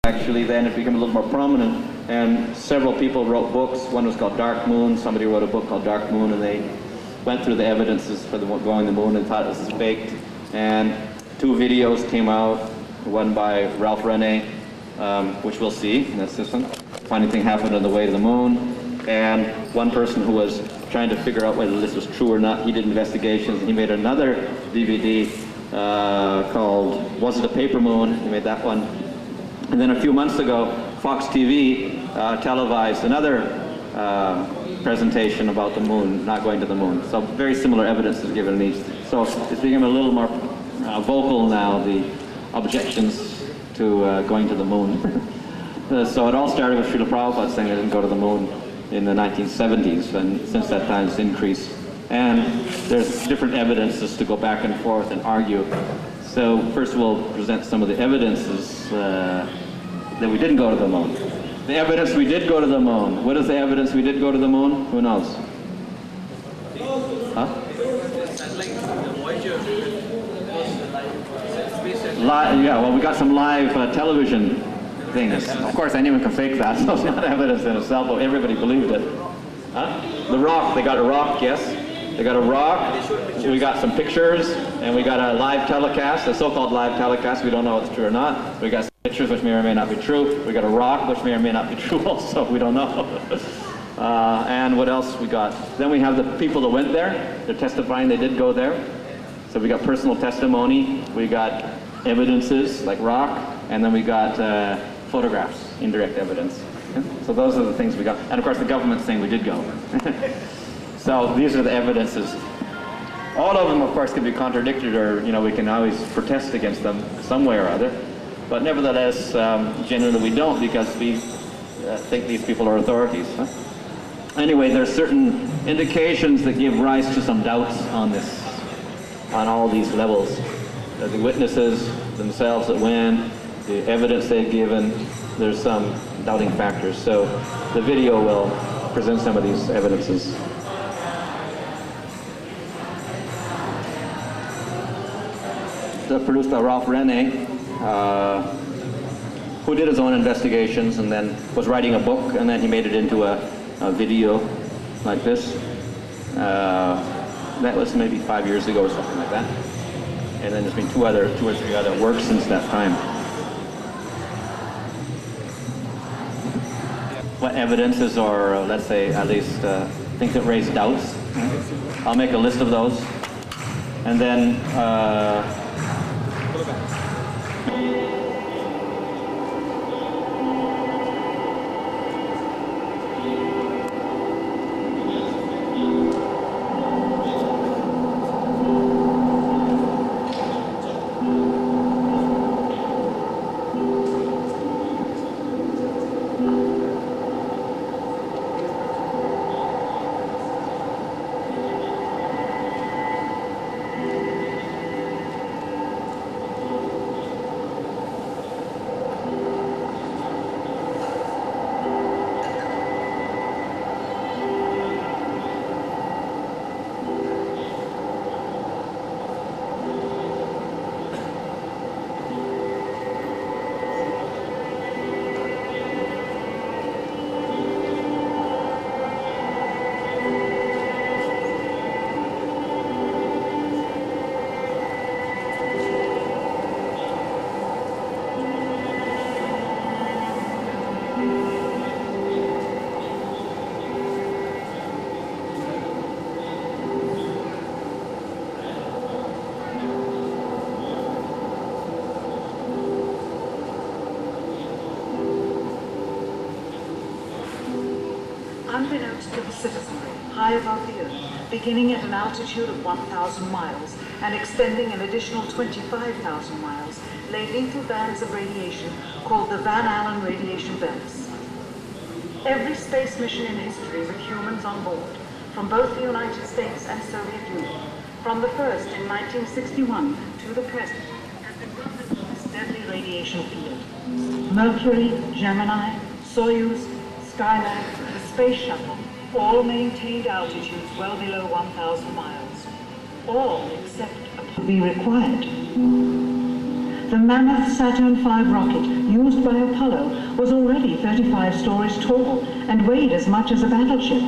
Actually, then it became a little more prominent, and several people wrote books. One was called Dark Moon. Somebody wrote a book called Dark Moon, and they went through the evidences for going to the moon and thought this was faked. And 2 videos came out, one by Ralph Rene, which we'll see in this system. Funny thing happened on the way to the moon. And one person who was trying to figure out whether this was true or not, he did investigations. He made another DVD called Was It a Paper Moon? He made that one. And then a few months ago, Fox TV televised another presentation about the moon, not going to the moon. So very similar evidence is given in each. So it's become a little more vocal now, the objections to going to the moon. So it all started with Srila Prabhupada saying they didn't go to the moon in the 1970s, and since that time it's increased. And there's different evidences to go back and forth and argue. So first we'll present some of the evidences that we didn't go to the moon. The evidence we did go to the moon. What is the evidence we did go to the moon? Who knows? Huh? Yeah, well, we got some live television things. Of course, anyone can fake that, so it's not evidence in itself, but everybody believed it. Huh? The rock, they got a rock, yes. They got a rock, we got some pictures, and we got a live telecast, a so-called live telecast. We don't know if it's true or not. We got some pictures which may or may not be true. We got a rock which may or may not be true also, we don't know. And what else we got? Then we have the people that went there. They're testifying they did go there. So we got personal testimony, we got evidences like rock, and then we got photographs, indirect evidence. So those are the things we got. And of course the government's saying we did go. So these are the evidences. All of them, of course, can be contradicted, or we can always protest against them some way or other. But nevertheless, generally we don't, because we think these people are authorities. Huh? Anyway, there are certain indications that give rise to some doubts on this, on all these levels. The witnesses themselves that went, the evidence they've given, there's some doubting factors. So the video will present some of these evidences. Produced by Ralph Rene, who did his own investigations and then was writing a book, and then he made it into a video like this. That was maybe 5 years ago or something like that. And then there's been two or three other works since that time. What evidences, or let's say at least things that raise doubts? I'll make a list of those. And then unbeknownst to the citizenry, high above the earth, beginning at an altitude of 1,000 miles and extending an additional 25,000 miles, lay lethal bands of radiation called the Van Allen radiation belts. Every space mission in history with humans on board, from both the United States and Soviet Union, from the first in 1961 to the present, has been run into this deadly radiation field. Mercury, Gemini, Soyuz, Skylab, the Space Shuttle, all maintained altitudes well below 1,000 miles. All except be required. the mammoth Saturn V rocket used by Apollo was already 35 stories tall and weighed as much as a battleship.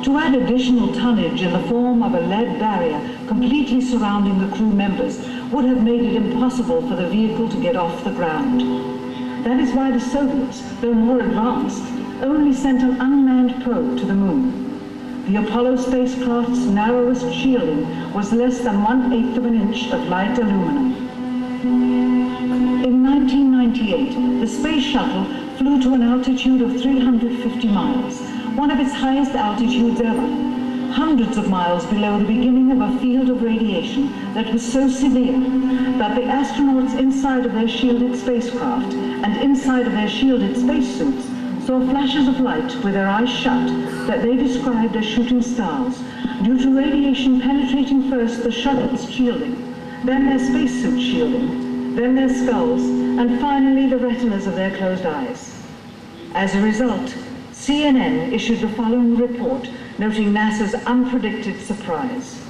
To add additional tonnage in the form of a lead barrier completely surrounding the crew members would have made it impossible for the vehicle to get off the ground. That is why the Soviets, though more advanced, only sent an unmanned probe to the moon. The Apollo spacecraft's narrowest shielding was less than 1/8 of an inch of light aluminum. In 1998, the space shuttle flew to an altitude of 350 miles, one of its highest altitudes ever, hundreds of miles below the beginning of a field of radiation that was so severe that the astronauts inside of their shielded spacecraft and inside of their shielded spacesuits saw flashes of light with their eyes shut that they described as shooting stars, due to radiation penetrating first the shuttle's shielding, then their spacesuit shielding, then their skulls, and finally the retinas of their closed eyes. As a result, CNN issued the following report, noting NASA's unpredicted surprise.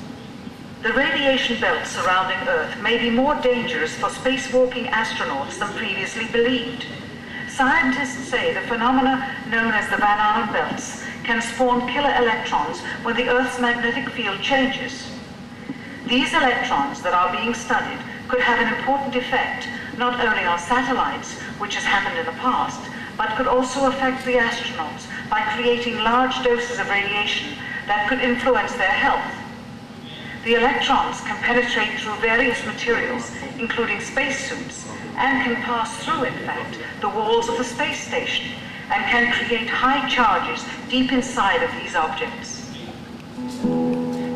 The radiation belt surrounding Earth may be more dangerous for spacewalking astronauts than previously believed. Scientists say the phenomena known as the Van Allen belts can spawn killer electrons when the Earth's magnetic field changes. These electrons that are being studied could have an important effect not only on satellites, which has happened in the past, but could also affect the astronauts by creating large doses of radiation that could influence their health. The electrons can penetrate through various materials, including spacesuits, and can pass through, in fact, the walls of the space station, and can create high charges deep inside of these objects.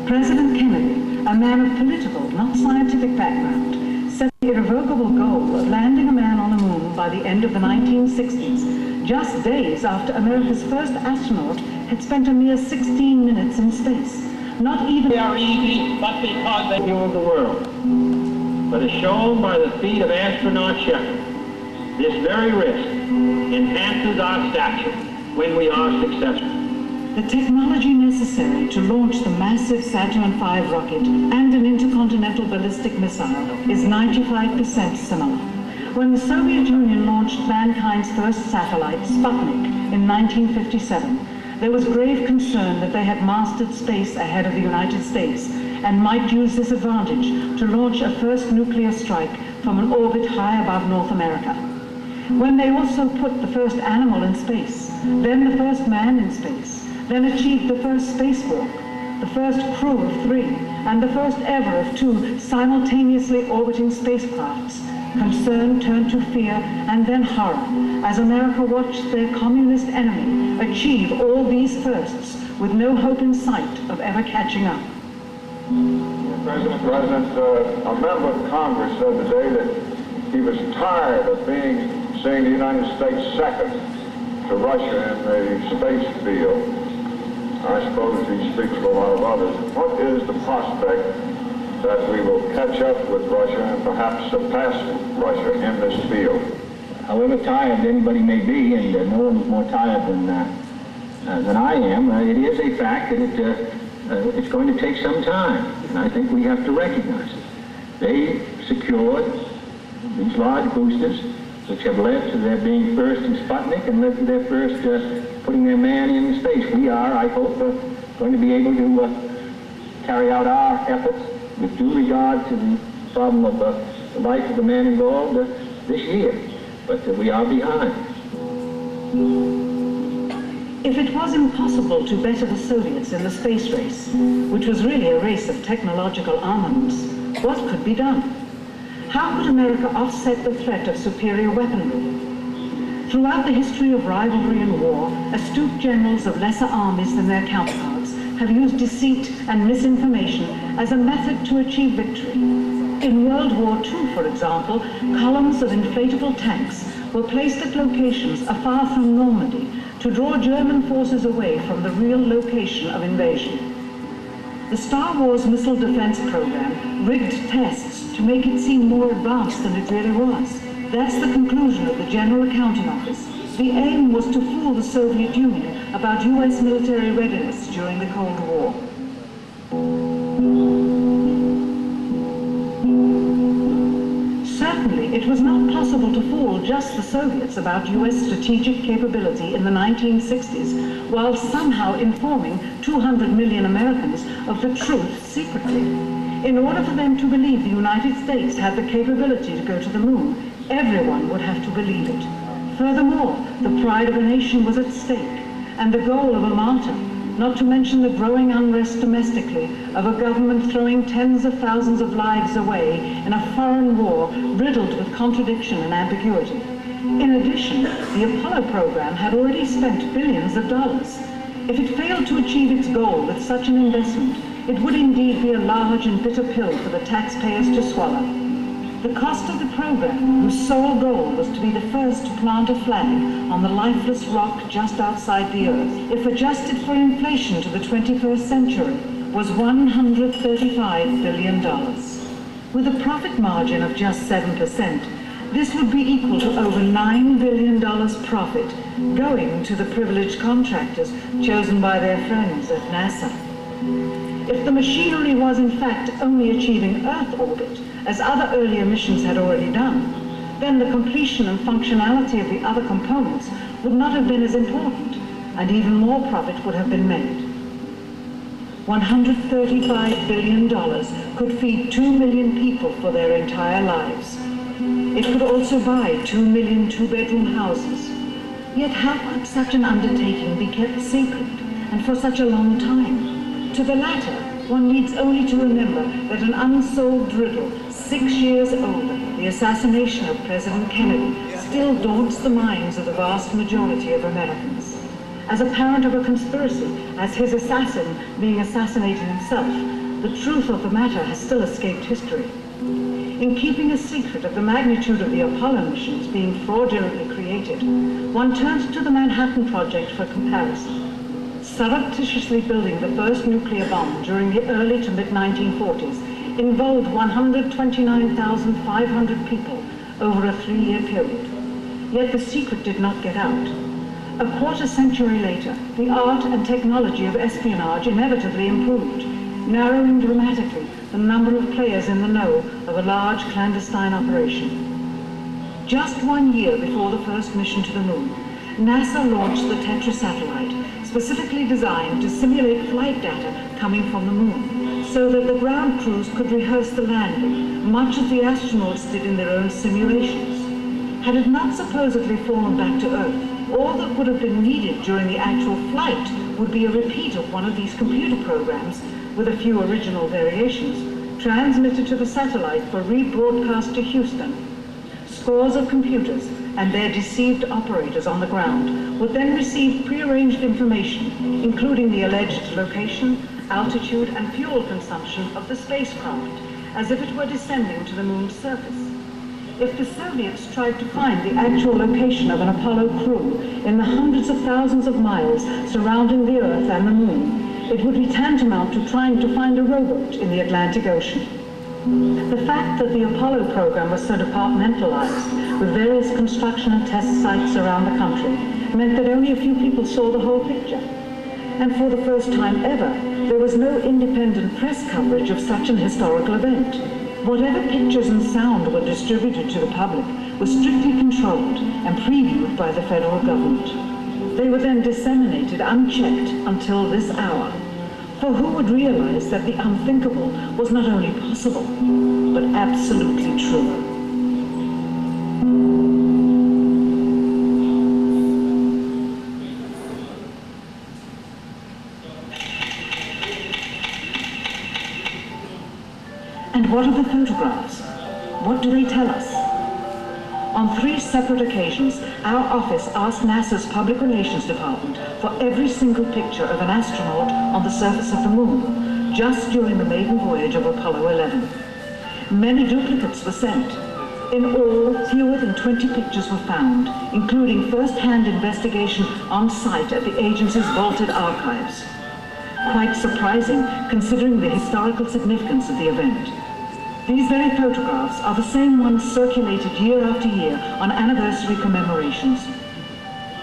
President Kennedy, a man of political, not scientific background, set the irrevocable goal of landing a man on the moon by the end of the 1960s, just days after America's first astronaut had spent a mere 16 minutes in space. Not even... They are easy, but because they rule the world. But as shown by the feat of astronaut Shepard, this very risk enhances our stature when we are successful. The technology necessary to launch the massive Saturn V rocket and an intercontinental ballistic missile is 95% similar. When the Soviet Union launched mankind's first satellite, Sputnik, in 1957, there was grave concern that they had mastered space ahead of the United States and might use this advantage to launch a first nuclear strike from an orbit high above North America. When they also put the first animal in space, then the first man in space, then achieved the first spacewalk, the first crew of 3, and the first ever of 2 simultaneously orbiting spacecrafts, concern turned to fear and then horror as America watched their communist enemy achieve all these firsts with no hope in sight of ever catching up. President, a member of Congress said today that he was tired of seeing the United States second to Russia in the space field. I suppose he speaks for a lot of others. What is the prospect that we will catch up with Russia and perhaps surpass Russia in this field? However tired anybody may be, and no one is more tired than I am, it is a fact that it's going to take some time, and I think we have to recognize it. They secured these large boosters, which have led to their being first in Sputnik and led to their first putting their man in space. We are, I hope, going to be able to carry out our efforts with due regard to the problem of the life of the man involved this year. But we are behind. If it was impossible to better the Soviets in the space race, which was really a race of technological armaments, what could be done? How could America offset the threat of superior weaponry? Throughout the history of rivalry and war, astute generals of lesser armies than their counterparts have used deceit and misinformation as a method to achieve victory. In World War II, for example, columns of inflatable tanks were placed at locations afar from Normandy to draw German forces away from the real location of invasion. The Star Wars missile defense program rigged tests to make it seem more advanced than it really was. That's the conclusion of the General Accounting Office. The aim was to fool the Soviet Union about US military readiness during the Cold War. Certain Clearly, it was not possible to fool just the Soviets about US strategic capability in the 1960s, while somehow informing 200 million Americans of the truth secretly. In order for them to believe the United States had the capability to go to the moon, everyone would have to believe it. Furthermore, the pride of a nation was at stake, and the goal of a martyr, not to mention the growing unrest domestically of a government throwing tens of thousands of lives away in a foreign war riddled with contradiction and ambiguity. In addition, the Apollo program had already spent billions of dollars. If it failed to achieve its goal with such an investment, it would indeed be a large and bitter pill for the taxpayers to swallow. The cost of the program, whose sole goal was to be the first to plant a flag on the lifeless rock just outside the Earth, if adjusted for inflation to the 21st century, was $135 billion. With a profit margin of just 7%, this would be equal to over $9 billion profit going to the privileged contractors chosen by their friends at NASA. If the machinery was in fact only achieving Earth orbit, as other earlier missions had already done, then the completion and functionality of the other components would not have been as important, and even more profit would have been made. $135 billion could feed 2 million people for their entire lives. It could also buy 2 million two-bedroom houses. Yet how could such an undertaking be kept secret, and for such a long time? To the latter, one needs only to remember that an unsolved riddle 6 years older, the assassination of President Kennedy, still daunts the minds of the vast majority of Americans. As a parent of a conspiracy, as his assassin being assassinated himself, the truth of the matter has still escaped history. In keeping a secret of the magnitude of the Apollo missions being fraudulently created, one turns to the Manhattan Project for comparison. Surreptitiously building the first nuclear bomb during the early to mid-1940s involved 129,500 people over a 3-year period. Yet the secret did not get out. A quarter century later, the art and technology of espionage inevitably improved, narrowing dramatically the number of players in the know of a large clandestine operation. Just 1 year before the first mission to the moon, NASA launched the Tetra satellite, specifically designed to simulate flight data coming from the moon, so that the ground crews could rehearse the landing, much as the astronauts did in their own simulations. Had it not supposedly fallen back to Earth, all that would have been needed during the actual flight would be a repeat of one of these computer programs, with a few original variations, transmitted to the satellite for rebroadcast to Houston. Scores of computers and their deceived operators on the ground would then receive prearranged information, including the alleged location, altitude, and fuel consumption of the spacecraft, as if it were descending to the moon's surface. If the Soviets tried to find the actual location of an Apollo crew in the hundreds of thousands of miles surrounding the Earth and the moon, it would be tantamount to trying to find a rowboat in the Atlantic Ocean. The fact that the Apollo program was so departmentalized, with various construction and test sites around the country, meant that only a few people saw the whole picture. And for the first time ever, there was no independent press coverage of such an historical event. Whatever pictures and sound were distributed to the public were strictly controlled and previewed by the federal government. They were then disseminated unchecked until this hour. For who would realize that the unthinkable was not only possible, but absolutely true? And what of the photographs? What do they tell us? On 3 separate occasions, our office asked NASA's Public Relations Department for every single picture of an astronaut on the surface of the moon, just during the maiden voyage of Apollo 11. Many duplicates were sent. In all, fewer than 20 pictures were found, including first-hand investigation on site at the agency's vaulted archives. Quite surprising, considering the historical significance of the event. These very photographs are the same ones circulated year after year on anniversary commemorations.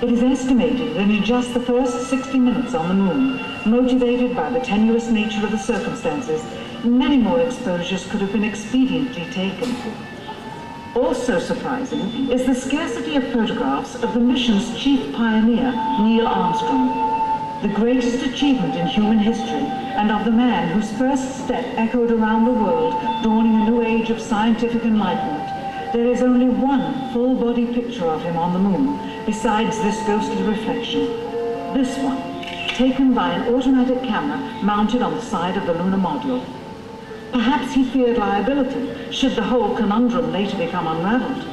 It is estimated that in just the first 60 minutes on the moon, motivated by the tenuous nature of the circumstances, many more exposures could have been expediently taken. Also surprising is the scarcity of photographs of the mission's chief pioneer, Neil Armstrong, the greatest achievement in human history, and of the man whose first step echoed around the world, dawning a new age of scientific enlightenment. There is only one full-body picture of him on the moon, besides this ghostly reflection. This one, taken by an automatic camera mounted on the side of the lunar module. Perhaps he feared liability, should the whole conundrum later become unraveled.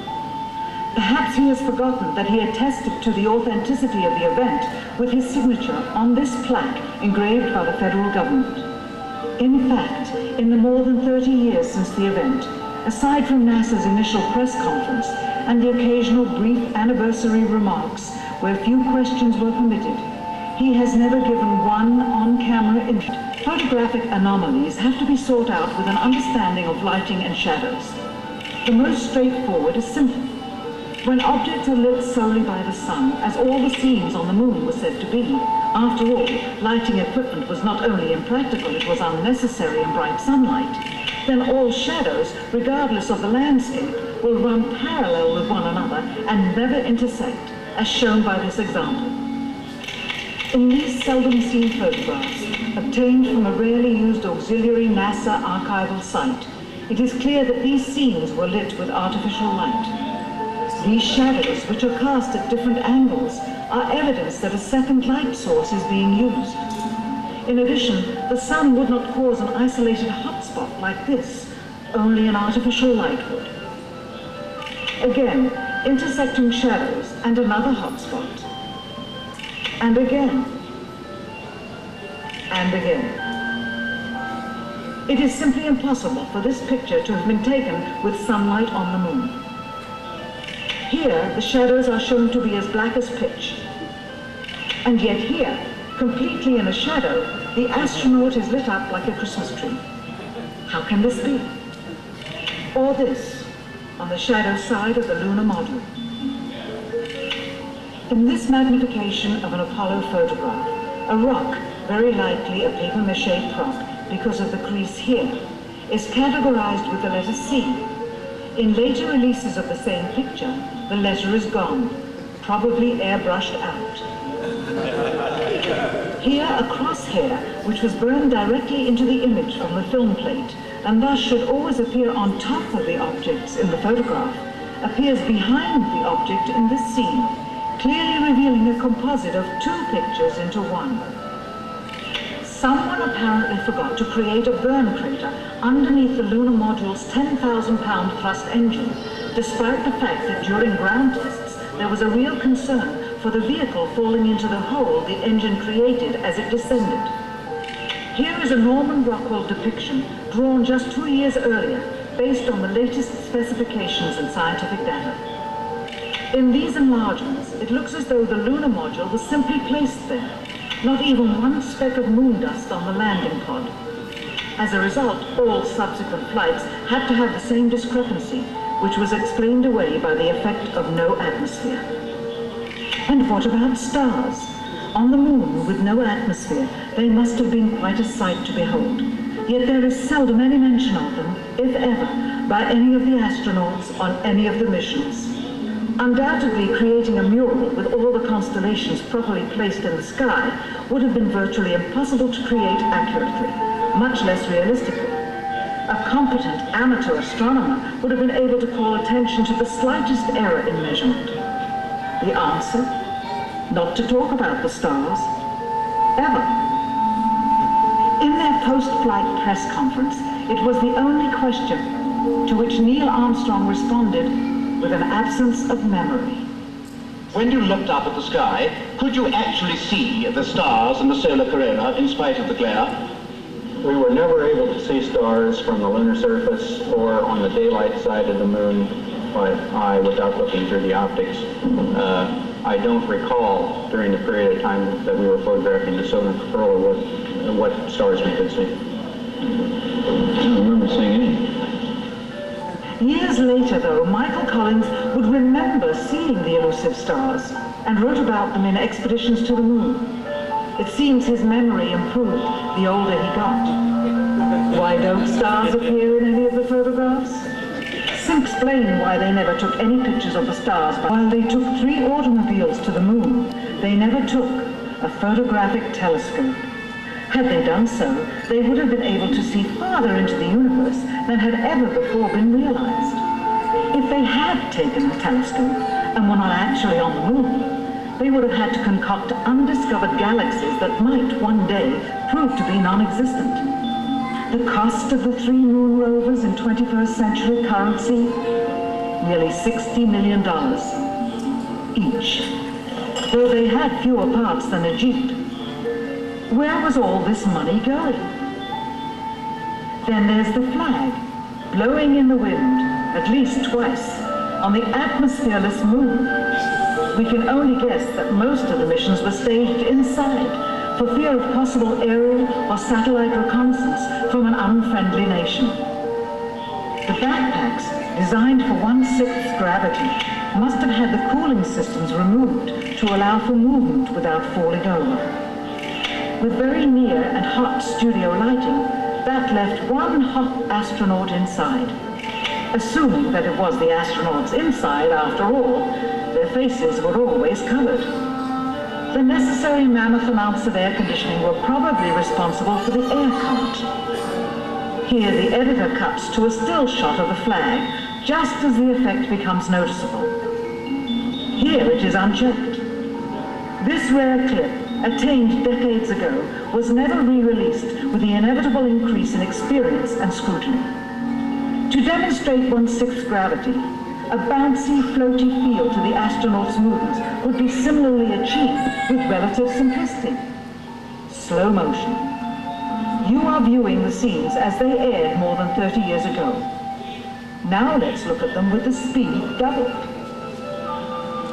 Perhaps he has forgotten that he attested to the authenticity of the event with his signature on this plaque engraved by the federal government. In fact, in the more than 30 years since the event, aside from NASA's initial press conference and the occasional brief anniversary remarks where few questions were permitted, he has never given one on-camera interview. Photographic anomalies have to be sought out with an understanding of lighting and shadows. The most straightforward is simple. When objects are lit solely by the sun, as all the scenes on the moon were said to be, after all, lighting equipment was not only impractical, it was unnecessary in bright sunlight, then all shadows, regardless of the landscape, will run parallel with one another and never intersect, as shown by this example. In these seldom seen photographs, obtained from a rarely used auxiliary NASA archival site, it is clear that these scenes were lit with artificial light. These shadows, which are cast at different angles, are evidence that a second light source is being used. In addition, the sun would not cause an isolated hotspot like this, only an artificial light would. Again, intersecting shadows and another hotspot. And again. And again. It is simply impossible for this picture to have been taken with sunlight on the moon. Here, the shadows are shown to be as black as pitch. And yet here, completely in a shadow, the astronaut is lit up like a Christmas tree. How can this be? Or this, on the shadow side of the lunar module. In this magnification of an Apollo photograph, a rock, very likely a papier-mâché prop because of the crease here, is categorized with the letter C. In later releases of the same picture, the letter is gone, probably airbrushed out. Here, a crosshair, which was burned directly into the image from the film plate, and thus should always appear on top of the objects in the photograph, appears behind the object in this scene, clearly revealing a composite of two pictures into one. Someone apparently forgot to create a burn crater underneath the lunar module's 10,000-pound thrust engine, despite the fact that during ground tests there was a real concern for the vehicle falling into the hole the engine created as it descended. Here is a Norman Rockwell depiction drawn just 2 years earlier, based on the latest specifications and scientific data. In these enlargements, it looks as though the lunar module was simply placed there, not even one speck of moon dust on the landing pod. As a result, all subsequent flights had to have the same discrepancy, which was explained away by the effect of no atmosphere. And what about stars? On the moon, with no atmosphere, they must have been quite a sight to behold. Yet there is seldom any mention of them, if ever, by any of the astronauts on any of the missions. Undoubtedly, creating a mural with all the constellations properly placed in the sky would have been virtually impossible to create accurately, much less realistically. A competent amateur astronomer would have been able to call attention to the slightest error in measurement. The answer? Not to talk about the stars. Ever. In their post-flight press conference, it was the only question to which Neil Armstrong responded with an absence of memory. When you looked up at the sky, could you actually see the stars and the solar corona in spite of the glare? We were never able to see stars from the lunar surface or on the daylight side of the moon by eye without looking through the optics. I don't recall during the period of time that we were photographing the solar corona what stars we could see. I don't remember seeing any. Years later, though, Michael Collins would remember seeing the elusive stars and wrote about them in expeditions to the moon. It seems his memory improved the older he got. Why don't stars appear in any of the photographs? can explain why they never took any pictures of the stars. But while they took 3 automobiles to the moon, they never took a photographic telescope. Had they done so, they would have been able to see farther into the universe than had ever before been realized. If they had taken a telescope and were not actually on the moon, they would have had to concoct undiscovered galaxies that might one day prove to be non-existent. The cost of the 3 moon rovers in 21st century currency, nearly $60 million each, though they had fewer parts than a Jeep. Where was all this money going? Then there's the flag, blowing in the wind, at least twice, on the atmosphereless moon. We can only guess that most of the missions were staged inside, for fear of possible aerial or satellite reconnaissance from an unfriendly nation. The backpacks, designed for 1/6 gravity, must have had the cooling systems removed to allow for movement without falling over. With very near and hot studio lighting, that left one hot astronaut inside. Assuming that it was the astronauts inside, after all, their faces were always covered. The necessary mammoth amounts of air conditioning were probably responsible for the air current. Here the editor cuts to a still shot of the flag, just as the effect becomes noticeable. Here it is unchecked. This rare clip, attained decades ago, was never re-released with the inevitable increase in experience and scrutiny. To demonstrate 1/6 gravity, a bouncy, floaty feel to the astronauts' movements would be similarly achieved with relative simplicity. Slow motion. You are viewing the scenes as they aired more than 30 years ago. Now let's look at them with the speed doubled.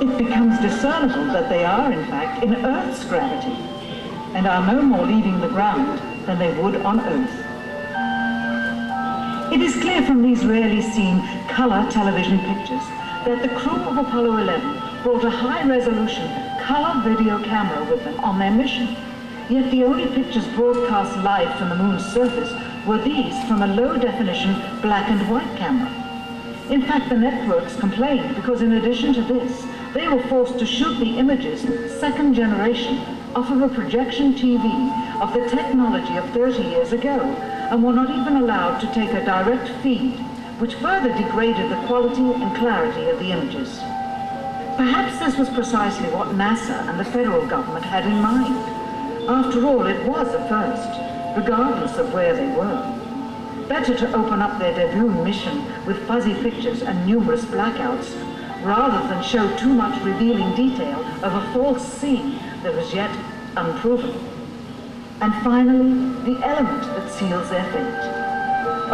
It becomes discernible that they are, in fact, in Earth's gravity, and are no more leaving the ground than they would on Earth. It is clear from these rarely seen color television pictures that the crew of Apollo 11 brought a high-resolution color video camera with them on their mission, yet the only pictures broadcast live from the moon's surface were these from a low-definition black and white camera. In fact, the networks complained because in addition to this, they were forced to shoot the images, second generation, off of a projection TV of the technology of 30 years ago, and were not even allowed to take a direct feed, which further degraded the quality and clarity of the images. Perhaps this was precisely what NASA and the federal government had in mind. After all, it was a first, regardless of where they were. Better to open up their debut mission with fuzzy pictures and numerous blackouts, rather than show too much revealing detail of a false scene that was yet unproven. And finally, the element that seals their fate.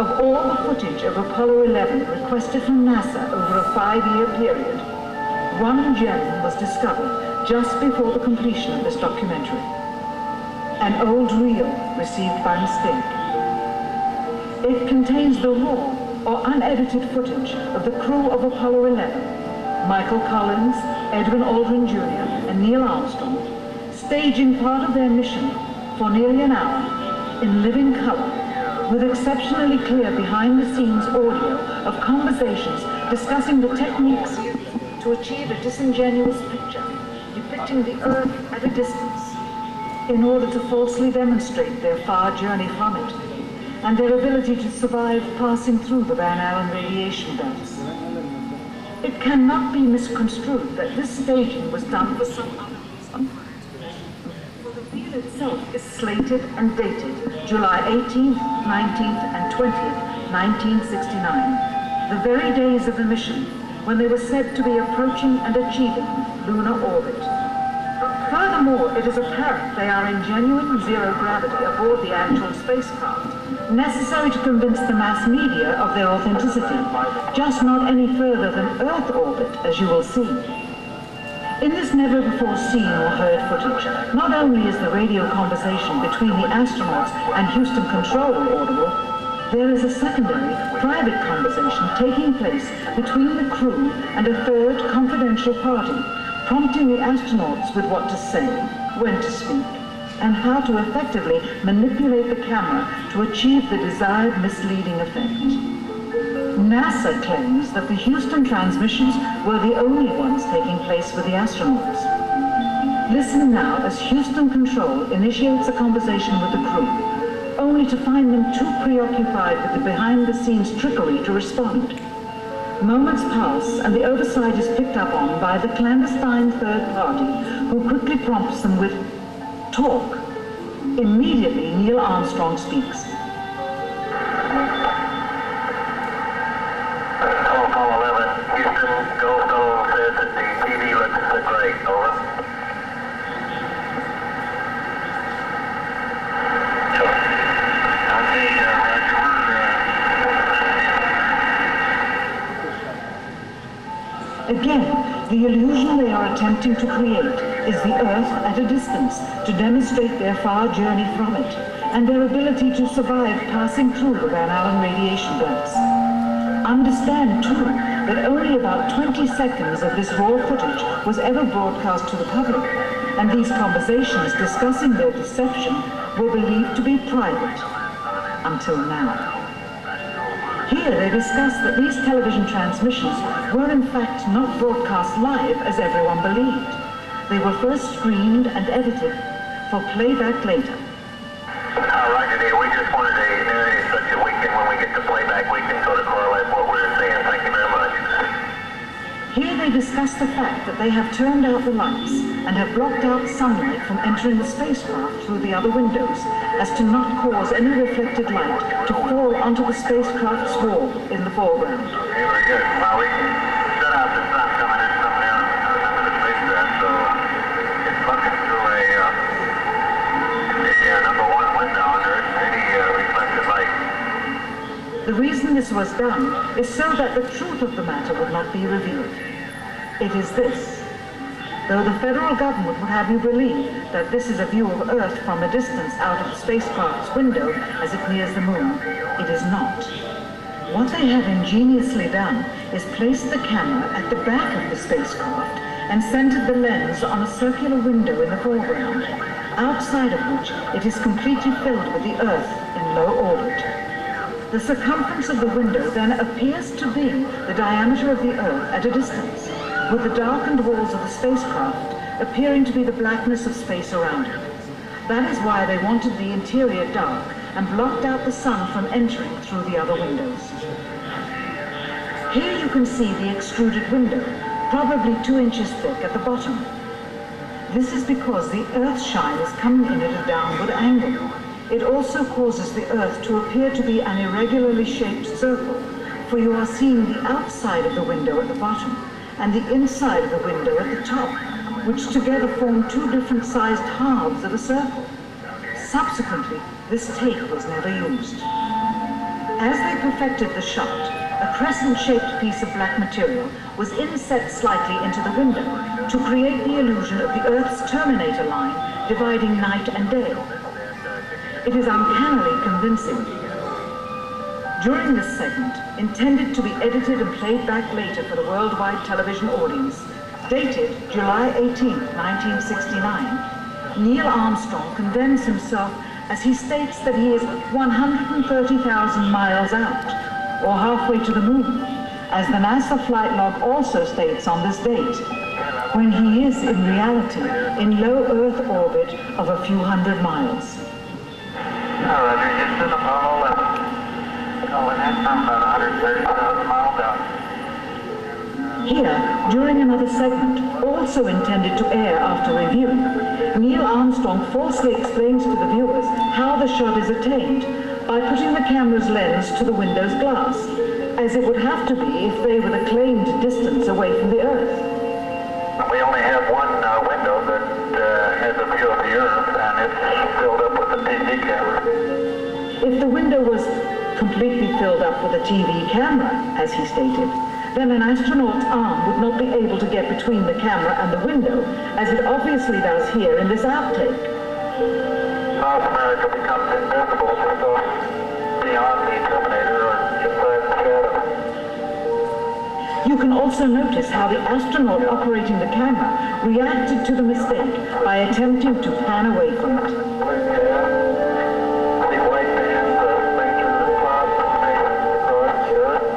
Of all the footage of Apollo 11 requested from NASA over a 5-year period, one gem was discovered just before the completion of this documentary. An old reel received by mistake. It contains the raw or unedited footage of the crew of Apollo 11, Michael Collins, Edwin Aldrin Jr., and Neil Armstrong, staging part of their mission for nearly an hour in living color, with exceptionally clear behind-the-scenes audio of conversations discussing the techniques to achieve a disingenuous picture depicting the Earth at a distance in order to falsely demonstrate their far journey from it and their ability to survive passing through the Van Allen radiation belts. It cannot be misconstrued that this staging was done for some other reason. For the reel itself is slated and dated July 18th, 19th, and 20th, 1969, the very days of the mission when they were said to be approaching and achieving lunar orbit. Furthermore, it is apparent they are in genuine zero gravity aboard the actual spacecraft, necessary to convince the mass media of their authenticity, just not any further than Earth orbit, as you will see. In this never-before-seen or heard footage, not only is the radio conversation between the astronauts and Houston Control audible, there is a secondary, private conversation taking place between the crew and a third confidential party, prompting the astronauts with what to say, when to speak, and how to effectively manipulate the camera to achieve the desired misleading effect. NASA claims that the Houston transmissions were the only ones taking place with the astronauts. Listen now as Houston Control initiates a conversation with the crew, only to find them too preoccupied with the behind-the-scenes trickery to respond. Moments pass and the oversight is picked up on by the clandestine third party, who quickly prompts them with talk. Immediately, Neil Armstrong speaks. Call 11, Houston, Go says that the TV looks great, over. Again, the illusion they are attempting to create is the Earth at a distance to demonstrate their far journey from it and their ability to survive passing through the Van Allen radiation belts. Understand, too, that only about 20 seconds of this raw footage was ever broadcast to the public, and these conversations discussing their deception were believed to be private until now. Here they discuss that these television transmissions were in fact not broadcast live as everyone believed. They were first screened and edited for playback later. All right, Janita, we just wanted a narrative such that we can, when we get to playback, we can sort of correlate what we're seeing. Thank you very much. Here they discuss the fact that they have turned out the lights and have blocked out sunlight from entering the spacecraft through the other windows, as to not cause any reflected light to fall onto the spacecraft's wall in the foreground. Okay, very good. Well, we can set out the sun coming in from there under the spacecraft, so it's looking through a number one window, and there isn't any reflected light. The reason this was done is so that the truth of the matter would not be revealed. It is this. Though the federal government would have you believe that this is a view of Earth from a distance out of the spacecraft's window as it nears the moon, it is not. What they have ingeniously done is placed the camera at the back of the spacecraft and centered the lens on a circular window in the foreground, outside of which it is completely filled with the Earth in low orbit. The circumference of the window then appears to be the diameter of the Earth at a distance, with the darkened walls of the spacecraft appearing to be the blackness of space around it. That is why they wanted the interior dark and blocked out the sun from entering through the other windows. Here you can see the extruded window, probably 2 inches thick at the bottom. This is because the Earth's shine is coming in at a downward angle. It also causes the Earth to appear to be an irregularly shaped circle, for you are seeing the outside of the window at the bottom and the inside of the window at the top, which together form 2 different sized halves of a circle. Subsequently, this take was never used. As they perfected the shot, a crescent-shaped piece of black material was inset slightly into the window to create the illusion of the Earth's terminator line dividing night and day. It is uncannily convincing. During this segment, intended to be edited and played back later for the worldwide television audience, dated July 18, 1969, Neil Armstrong condemns himself as he states that he is 130,000 miles out, or halfway to the moon, as the NASA flight log also states on this date, when he is in reality in low Earth orbit of a few hundred miles. Roger, Houston, Apollo 11. Calling in from about 130,000 miles out. Here, during another segment, also intended to air after review, Neil Armstrong falsely explains to the viewers how the shot is attained by putting the camera's lens to the window's glass, as it would have to be if they were the claimed distance away from the Earth. We only have one window that has a view of the Earth, and it's filled up with a TV camera. If the window was completely filled up with a TV camera, as he stated, then an astronaut's arm would not be able to get between the camera and the window, as it obviously does here in this outtake. South America becomes invisible to those beyond the Terminator or inside the shadow. You can also notice how the astronaut operating the camera reacted to the mistake by attempting to pan away from it. The white band, spectrum of clouds and space across the Earth.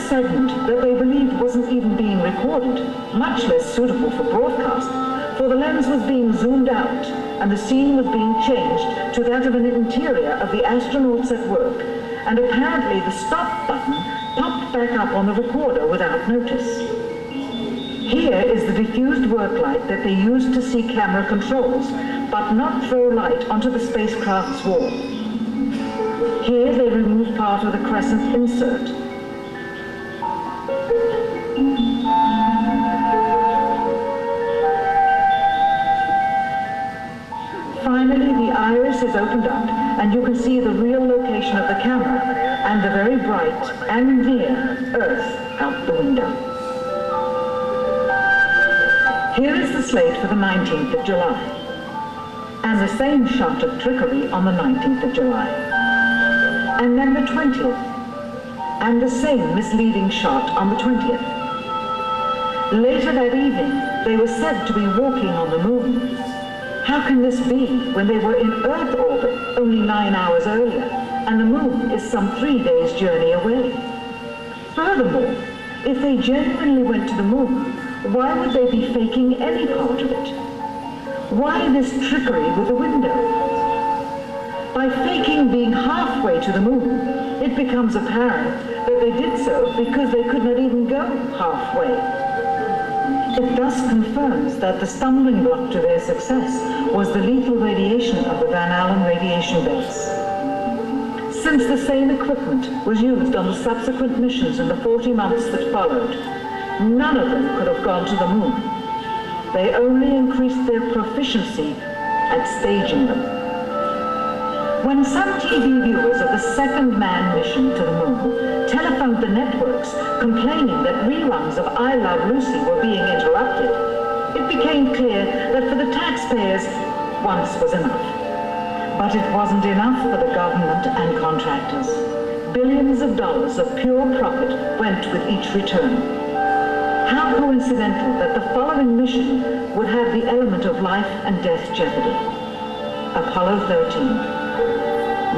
segment that they believed wasn't even being recorded, much less suitable for broadcast, for the lens was being zoomed out and the scene was being changed to that of an interior of the astronauts at work, and apparently the stop button popped back up on the recorder without notice. Here is the diffused work light that they used to see camera controls, but not throw light onto the spacecraft's wall. Here they removed part of the crescent insert. Finally, the iris is opened up and you can see the real location of the camera and the very bright and near Earth out the window. Here is the slate for the 19th of July, and the same shot of trickery on the 19th of July. And then the 20th, and the same misleading shot on the 20th. Later that evening, they were said to be walking on the moon. How can this be when they were in Earth orbit only 9 hours earlier, and the moon is some 3 days' journey away? Furthermore, if they genuinely went to the moon, why would they be faking any part of it? Why this trickery with the window? By faking being halfway to the moon, it becomes apparent that they did so because they could not even go halfway. It thus confirms that the stumbling block to their success was the lethal radiation of the Van Allen radiation base. Since the same equipment was used on the subsequent missions in the 40 months that followed, none of them could have gone to the moon. They only increased their proficiency at staging them. When some TV viewers of the second manned mission to the moon telephoned the networks complaining that reruns of I Love Lucy were being interrupted, it became clear that for the taxpayers, once was enough. But it wasn't enough for the government and contractors. Billions of dollars of pure profit went with each return. How coincidental that the following mission would have the element of life and death jeopardy. Apollo 13.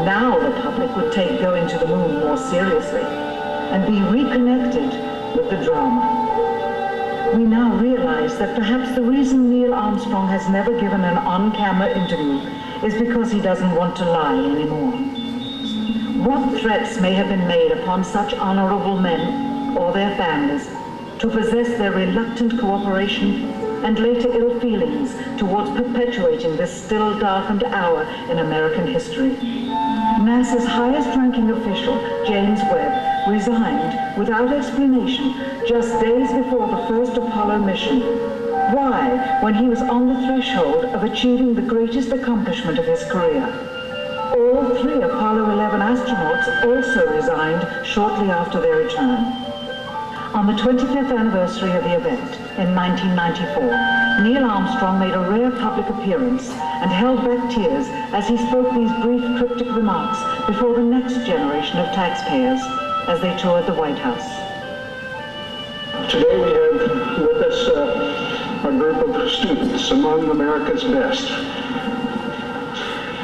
Now the public would take going to the moon more seriously and be reconnected with the drama. We now realize that perhaps the reason Neil Armstrong has never given an on-camera interview is because he doesn't want to lie anymore. What threats may have been made upon such honorable men or their families to possess their reluctant cooperation and later ill feelings towards perpetuating this still darkened hour in American history. NASA's highest-ranking official, James Webb, resigned without explanation just days before the first Apollo mission. Why, when he was on the threshold of achieving the greatest accomplishment of his career? All 3 Apollo 11 astronauts also resigned shortly after their return. On the 25th anniversary of the event, in 1994, Neil Armstrong made a rare public appearance and held back tears as he spoke these brief cryptic remarks before the next generation of taxpayers as they toured the White House. Today we have with us a group of students among America's best.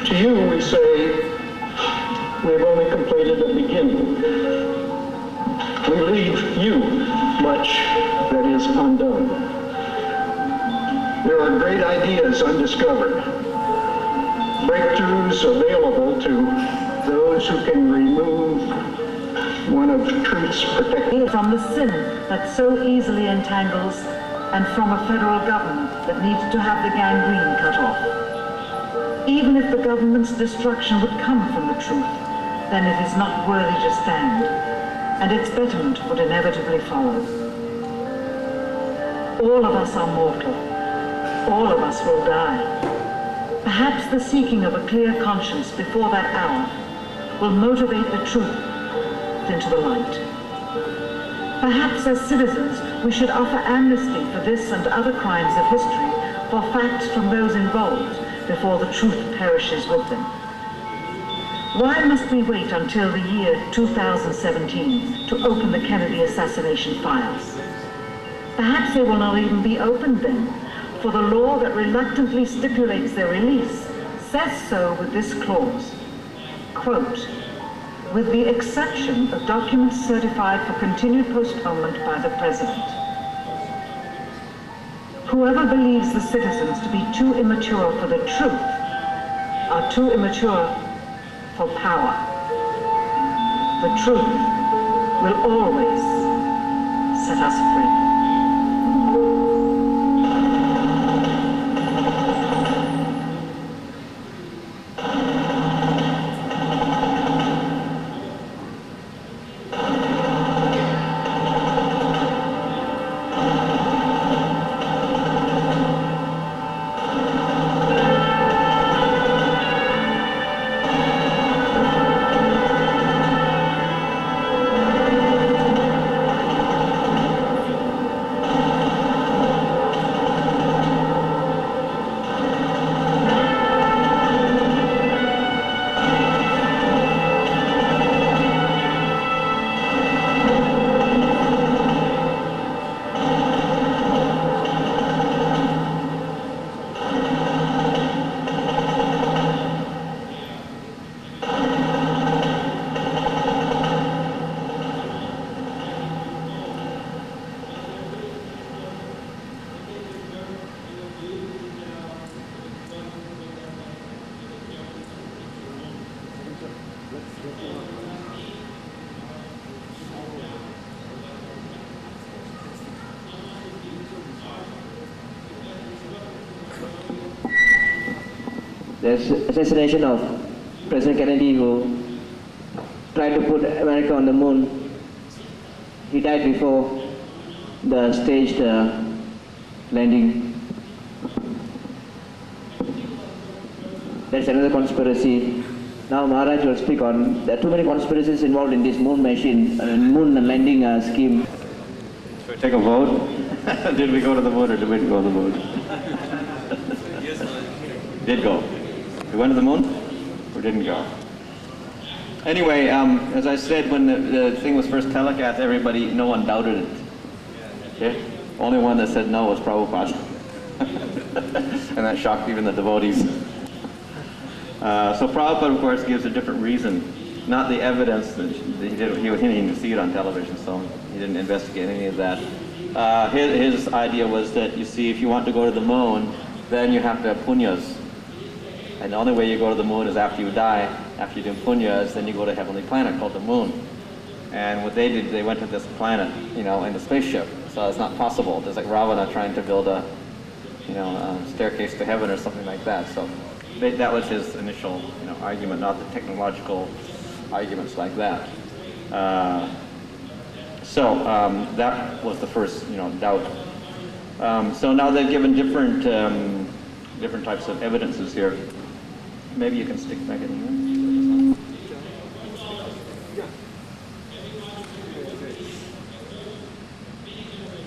To you we say, we have only completed the beginning. We leave you much that is undone. There are great ideas undiscovered, breakthroughs available to those who can remove one of truth's protected. From the sin that so easily entangles, and from a federal government that needs to have the gangrene cut off. Even if the government's destruction would come from the truth, then it is not worthy to stand, and its betterment would inevitably follow. All of us are mortal. All of us will die. Perhaps the seeking of a clear conscience before that hour will motivate the truth into the light. Perhaps as citizens we should offer amnesty for this and other crimes of history, for facts from those involved before the truth perishes with them. Why must we wait until the year 2017 to open the Kennedy assassination files? Perhaps they will not even be opened then, for the law that reluctantly stipulates their release says so with this clause, quote, with the exception of documents certified for continued postponement by the President. Whoever believes the citizens to be too immature for the truth are too immature for power. The truth will always set us free. The assassination of President Kennedy, who tried to put America on the moon. He died before the staged landing. That's another conspiracy. Now Maharaj will speak on, there are too many conspiracies involved in this moon machine, moon landing scheme. Should we take a vote? Did we go to the moon or did we go to the moon? Did go. We went to the moon or didn't go? Anyway, as I said, when the thing was first telecast, everybody, no one doubted it. Okay? Only one that said no was Prabhupada. And that shocked even the devotees. So Prabhupada, of course, gives a different reason, not the evidence that he didn't see it on television, so he didn't investigate any of that. His idea was that, you see, if you want to go to the moon, then you have to have punyas. And the only way you go to the moon is after you die. After you do punyas, then you go to a heavenly planet called the moon. And what they did, they went to this planet, in a spaceship. So it's not possible. There's like Ravana trying to build a staircase to heaven or something like that. So that was his initial, argument, not the technological arguments like that. That was the first, doubt. So now they've given different types of evidences here. Maybe you can stick back in here.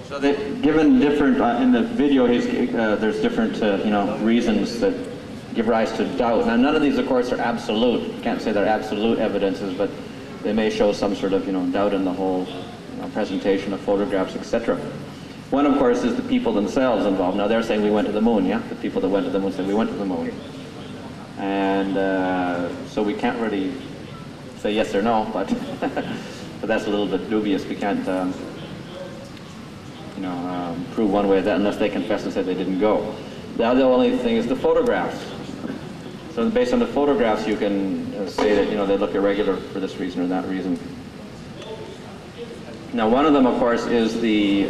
So they've given different, in the video, there's different, reasons that give rise to doubt. Now, none of these, of course, are absolute. You can't say they're absolute evidences, but they may show some sort of, doubt in the whole presentation of photographs, etc. One, of course, is the people themselves involved. Now, they're saying we went to the moon, yeah? The people that went to the moon said we went to the moon. And so we can't really say yes or no, but but that's a little bit dubious. We can't, prove one way or that unless they confess and say they didn't go. The only thing is the photographs. So based on the photographs, you can say that, they look irregular for this reason or that reason. Now, one of them, of course, is the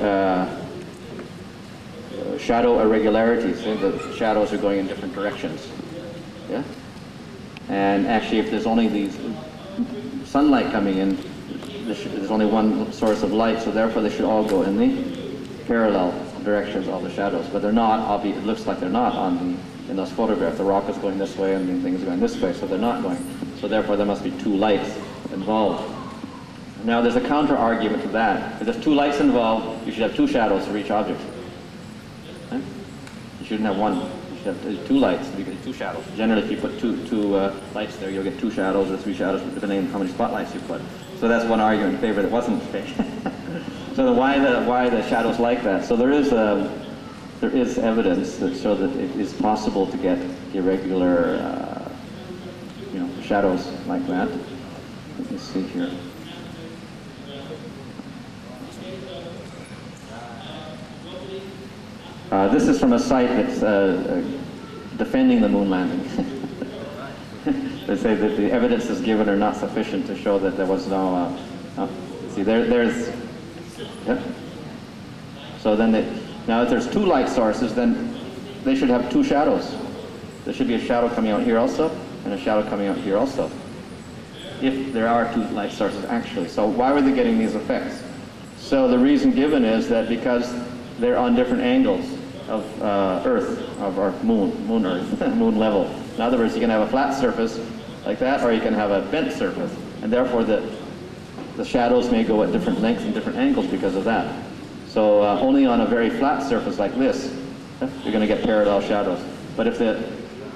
shadow irregularities. The shadows are going in different directions. Yeah? And actually, if there's only these sunlight coming in, there's only one source of light, so therefore they should all go in the parallel directions, all the shadows. But they're not, it looks like they're not in those photographs. The rock is going this way and the thing is going this way, so they're not going. So therefore there must be two lights involved. Now there's a counter-argument to that. If there's two lights involved, you should have two shadows for each object. Okay? You shouldn't have one. You should have two lights, you get two shadows. Generally, if you put two lights there, you'll get two shadows or three shadows, depending on how many spotlights you put. So that's one argument in favor that wasn't fake. So why the shadows like that? So there is evidence that show that it is possible to get irregular, shadows like that. Let's see here. This is from a site that's defending the moon landing. They say that the evidences given are not sufficient to show that there was no. See, there's. Yep. So then, now if there's two light sources, then they should have two shadows. There should be a shadow coming out here also, and a shadow coming out here also. If there are two light sources actually. So why were they getting these effects? So the reason given is that because they're on different angles of Earth, of our moon Earth, moon level. In other words, you can have a flat surface like that, or you can have a bent surface, and therefore the shadows may go at different lengths and different angles because of that. So only on a very flat surface like this, you're going to get parallel shadows. But if the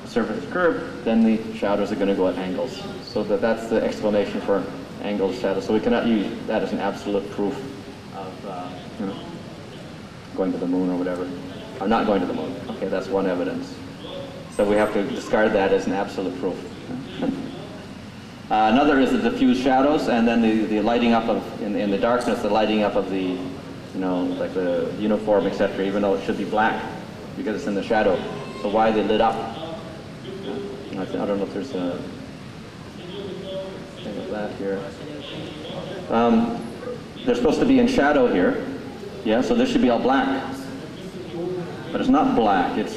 surface is curved, then the shadows are going to go at angles. So that's the explanation for angled shadows. So we cannot use that as an absolute proof of going to the moon or whatever. Or not going to the moon. Okay, that's one evidence. So we have to discard that as an absolute proof. Another is the diffuse shadows, and then the lighting up of, in the darkness, the lighting up of the, like the uniform, etc., even though it should be black because it's in the shadow. So why they lit up? I don't know if there's a thing of that here. They're supposed to be in shadow here. Yeah, so this should be all black. But it's not black, it's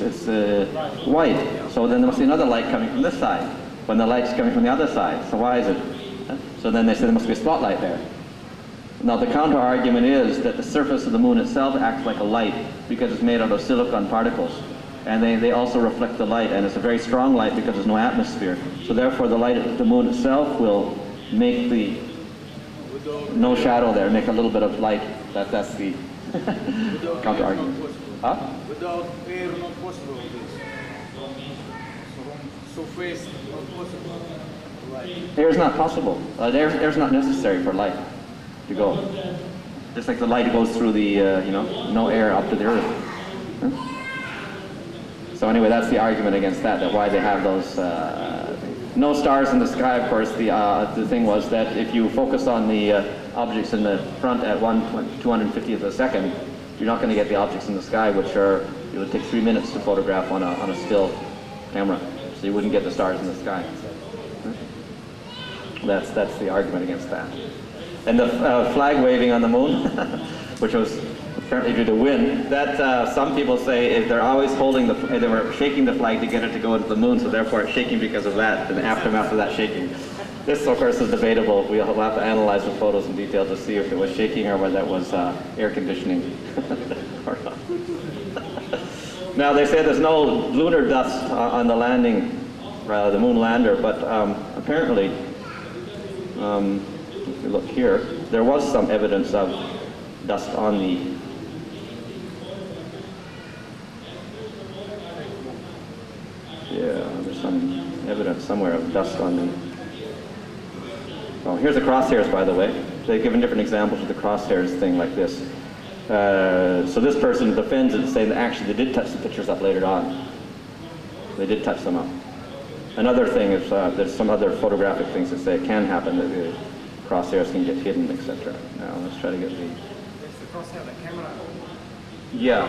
white. So then there must be another light coming from this side, when the light's coming from the other side. So why is it? So then they say there must be a spotlight there. Now the counter-argument is that the surface of the moon itself acts like a light because it's made out of silicon particles. And they also reflect the light, and it's a very strong light because there's no atmosphere. So therefore the light of the moon itself will make the no shadow there, make a little bit of light. That's the counter-argument. Huh? Without air, not possible this. So fast, not possible. Right. Air is not possible. Air is not necessary for light to go. Just like the light goes through the, no air up to the earth. Huh? So anyway, that's the argument against that why they have those no stars in the sky. Of course, the thing was that if you focus on the objects in the front at 250th of a second, you're not going to get the objects in the sky, which it would take 3 minutes to photograph on a still camera. So you wouldn't get the stars in the sky. That's the argument against that. And the flag waving on the moon, which was apparently due to wind, that some people say they're always holding they were shaking the flag to get it to go into the moon, so therefore it's shaking because of that, and the aftermath of that shaking. This, of course, is debatable. We'll have to analyze the photos in detail to see if it was shaking or whether that was air conditioning or not. Now, they say there's no lunar dust on the landing, the moon lander, but apparently, if you look here, there was some evidence of dust on the there's some evidence somewhere of dust on the oh, here's the crosshairs, by the way. They've given different examples of the crosshairs thing like this. So this person defends it, saying that actually they did touch the pictures up later on. They did touch them up. Another thing is there's some other photographic things that say it can happen, that the crosshairs can get hidden, etc. Now let's try to get the... It's the crosshair, the camera. Yeah,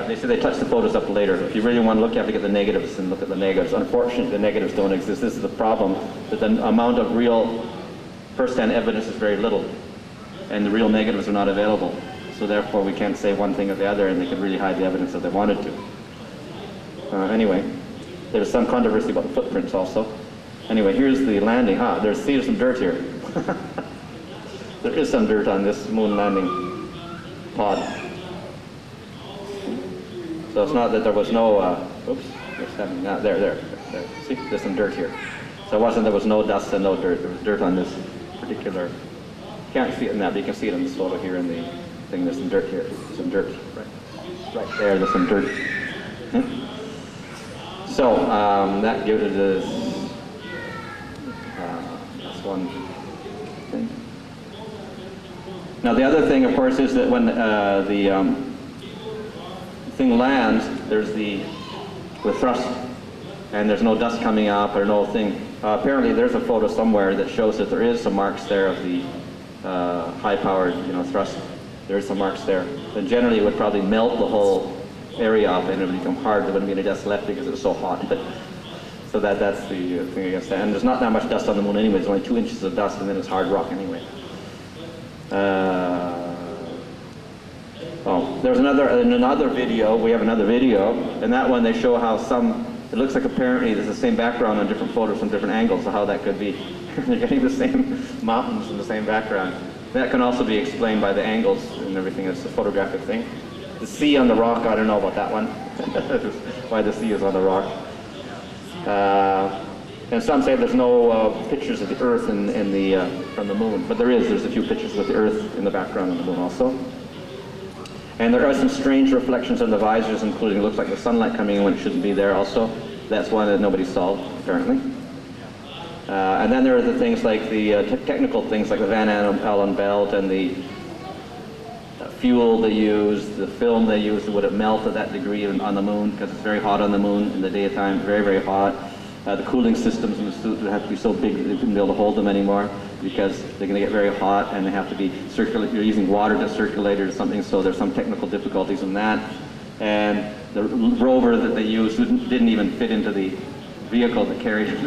they say they touch the photos up later. If you really want to look, you have to get the negatives and look at the negatives. Unfortunately, the negatives don't exist. This is the problem, that the amount of real first-hand evidence is very little, and the real negatives are not available. So therefore, we can't say one thing or the other, and they could really hide the evidence if they wanted to. Anyway, there's some controversy about the footprints also. Anyway, here's the landing. There's some dirt here. There is some dirt on this moon landing pod. So it's not that there was no, there. See, there's some dirt here. So it wasn't there was no dust and no dirt. There was dirt on this particular, you can't see it in that, but you can see it in this photo here in the thing. There's some dirt here. Some dirt, right there, there's some dirt. So that gives it this, that's one thing. Now the other thing, of course, is that when the thing lands, there's the thrust, and there's no dust coming up or no thing. Apparently there's a photo somewhere that shows that there is some marks there of the high-powered, thrust. There is some marks there. And generally it would probably melt the whole area up and it would become hard. There wouldn't be any dust left because it was so hot. So that's the thing against that. And there's not that much dust on the moon anyway. There's only 2 inches of dust and then it's hard rock anyway. There's another video. We have another video. And that one they show how it looks like apparently there's the same background on different photos from different angles, so how that could be. They're getting the same mountains in the same background. That can also be explained by the angles and everything. It's a photographic thing. The sea on the rock, I don't know about that one. Why the sea is on the rock. And some say there's no pictures of the Earth from the moon, but there's a few pictures with the Earth in the background on the moon also. And there are some strange reflections on the visors, including it looks like the sunlight coming in when it shouldn't be there also. That's one that nobody solved, apparently. And then there are the things like the technical things like the Van Allen belt and the fuel they used, the film they used, would it melt to that degree on the moon because it's very hot on the moon in the daytime, very, very hot. The cooling systems in the suit would have to be so big that they couldn't be able to hold them anymore because they're going to get very hot and they have to be circulated. You're using water to circulate it or something, so there's some technical difficulties in that. And the rover that they used didn't even fit into the vehicle that carried it.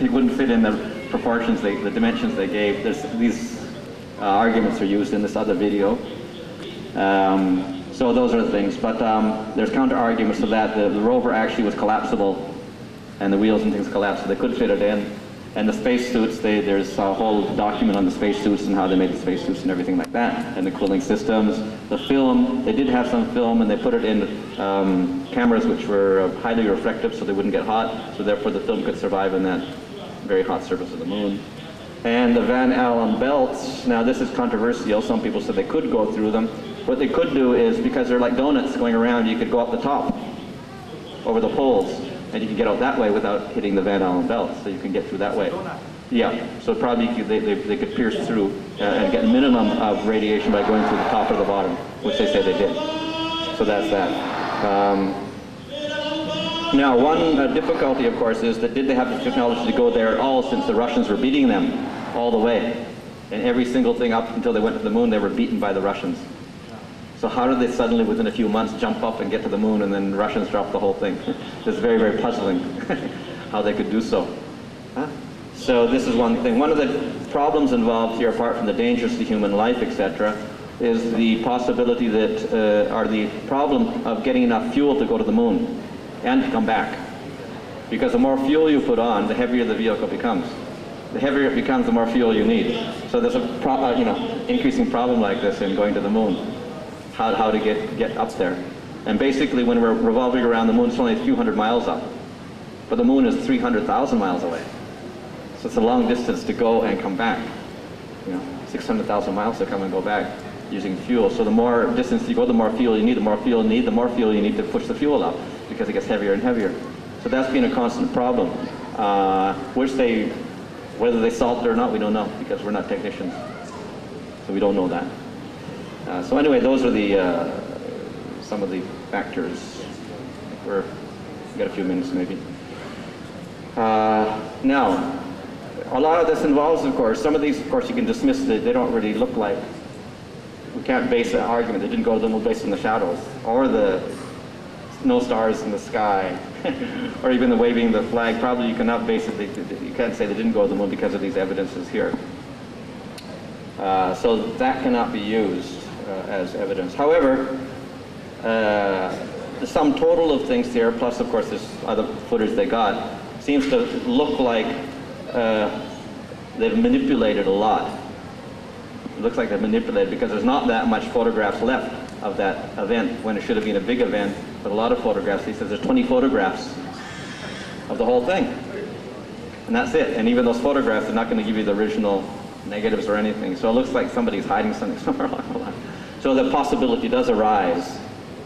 It wouldn't fit in the proportions, the dimensions they gave. These arguments are used in this other video. So those are the things. But there's counter-arguments to that. The rover actually was collapsible and the wheels and things collapsed, so they could fit it in. And the spacesuits, there's a whole document on the spacesuits and how they made the spacesuits and everything like that, and the cooling systems. The film, they did have some film, and they put it in cameras which were highly reflective, so they wouldn't get hot, so therefore the film could survive in that very hot surface of the moon. And the Van Allen belts, now this is controversial. Some people said they could go through them. What they could do is, because they're like donuts going around, you could go up the top over the poles. And you can get out that way without hitting the Van Allen belt, so you can get through that way. Yeah, so probably they could pierce through and get a minimum of radiation by going through the top or the bottom, which they say they did. So that's that. Now, one difficulty, of course, is that did they have the technology to go there at all, since the Russians were beating them all the way? And every single thing up until they went to the moon, they were beaten by the Russians. So how did they suddenly, within a few months, jump up and get to the moon and then the Russians dropped the whole thing? It's very, very puzzling how they could do so. So this is one thing. One of the problems involved here, apart from the dangers to human life, etc., is the possibility that, or the problem of getting enough fuel to go to the moon and to come back. Because the more fuel you put on, the heavier the vehicle becomes. The heavier it becomes, the more fuel you need. So there's a increasing problem like this in going to the moon. How to get up there. And basically when we're revolving around the moon, it's only a few hundred miles up. But the moon is 300,000 miles away. So it's a long distance to go and come back. 600,000 miles to come and go back using fuel. So the more distance you go, the more fuel you need. The more fuel you need, the more fuel you need to push the fuel up because it gets heavier and heavier. So that's been a constant problem. Whether they solved it or not, we don't know because we're not technicians. So we don't know that. So anyway, those are some of the factors. We've got a few minutes maybe. Now, a lot of this involves, of course, some of these, of course, you can dismiss. They don't really look like, we can't base an argument. They didn't go to the moon based on the shadows, or the no stars in the sky, or even the waving the flag. Probably you cannot base it, you can't say they didn't go to the moon because of these evidences here. So that cannot be used as evidence. However, the sum total of things here, plus of course this other footage they got, seems to look like they've manipulated a lot. It looks like they've manipulated because there's not that much photographs left of that event when it should have been a big event, but a lot of photographs. He says there's 20 photographs of the whole thing. And that's it. And even those photographs are not going to give you the original negatives or anything. So it looks like somebody's hiding something somewhere along the line. So the possibility does arise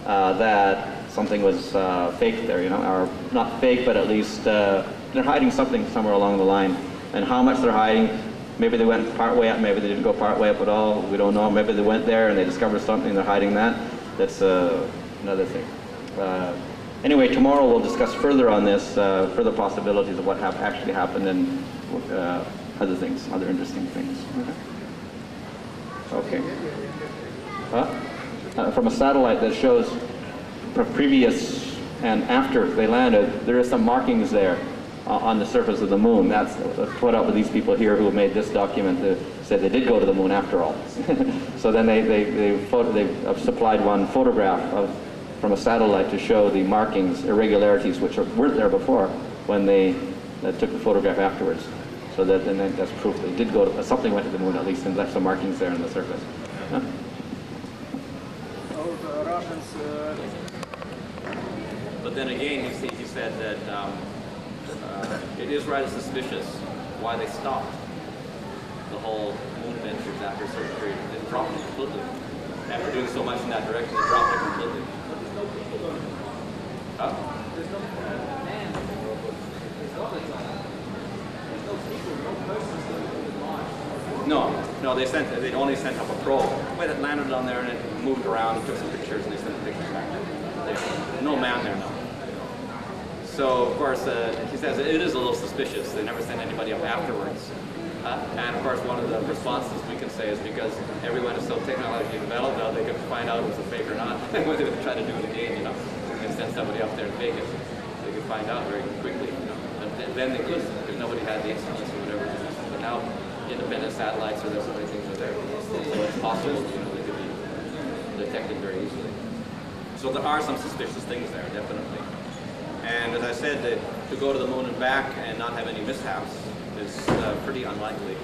that something was fake there, or not fake, but at least they're hiding something somewhere along the line. And how much they're hiding, maybe they went part way up, maybe they didn't go part way up at all, we don't know. Maybe they went there and they discovered something, they're hiding that. That's another thing. Anyway, tomorrow we'll discuss further on this, further possibilities of what actually happened and other things, other interesting things. Okay. From a satellite that shows previous and after they landed, there is some markings there on the surface of the moon. That's put up with these people here who made this document that said they did go to the moon after all. So then they supplied one photograph from a satellite to show the markings, irregularities, which weren't there before when they took the photograph afterwards. So that, and then that's proof they did go to, something went to the moon at least and left some markings there on the surface. Huh? Our Russians. But then again, he said that it is rather suspicious why they stopped the whole moon ventures after a certain period. They dropped it completely. After doing so much in that direction, they dropped it completely. No, they only sent up a probe. But it landed on there and it moved around, took some pictures, and they sent the pictures back there. No man there, no. So, of course, he says it is a little suspicious. They never sent anybody up afterwards. And, of course, one of the responses we can say is because everyone is so technologically developed now, they can find out if it's a fake or not. When they try to do it again, you know, and send somebody up there and fake it. They could find out very quickly, you know. And then they could, because nobody had the instruments or whatever. But now, independent satellites, or there's so many things are there. So it's possible, you know, they could be detected very easily. So there are some suspicious things there, definitely. And as I said, to go to the moon and back and not have any mishaps is pretty unlikely.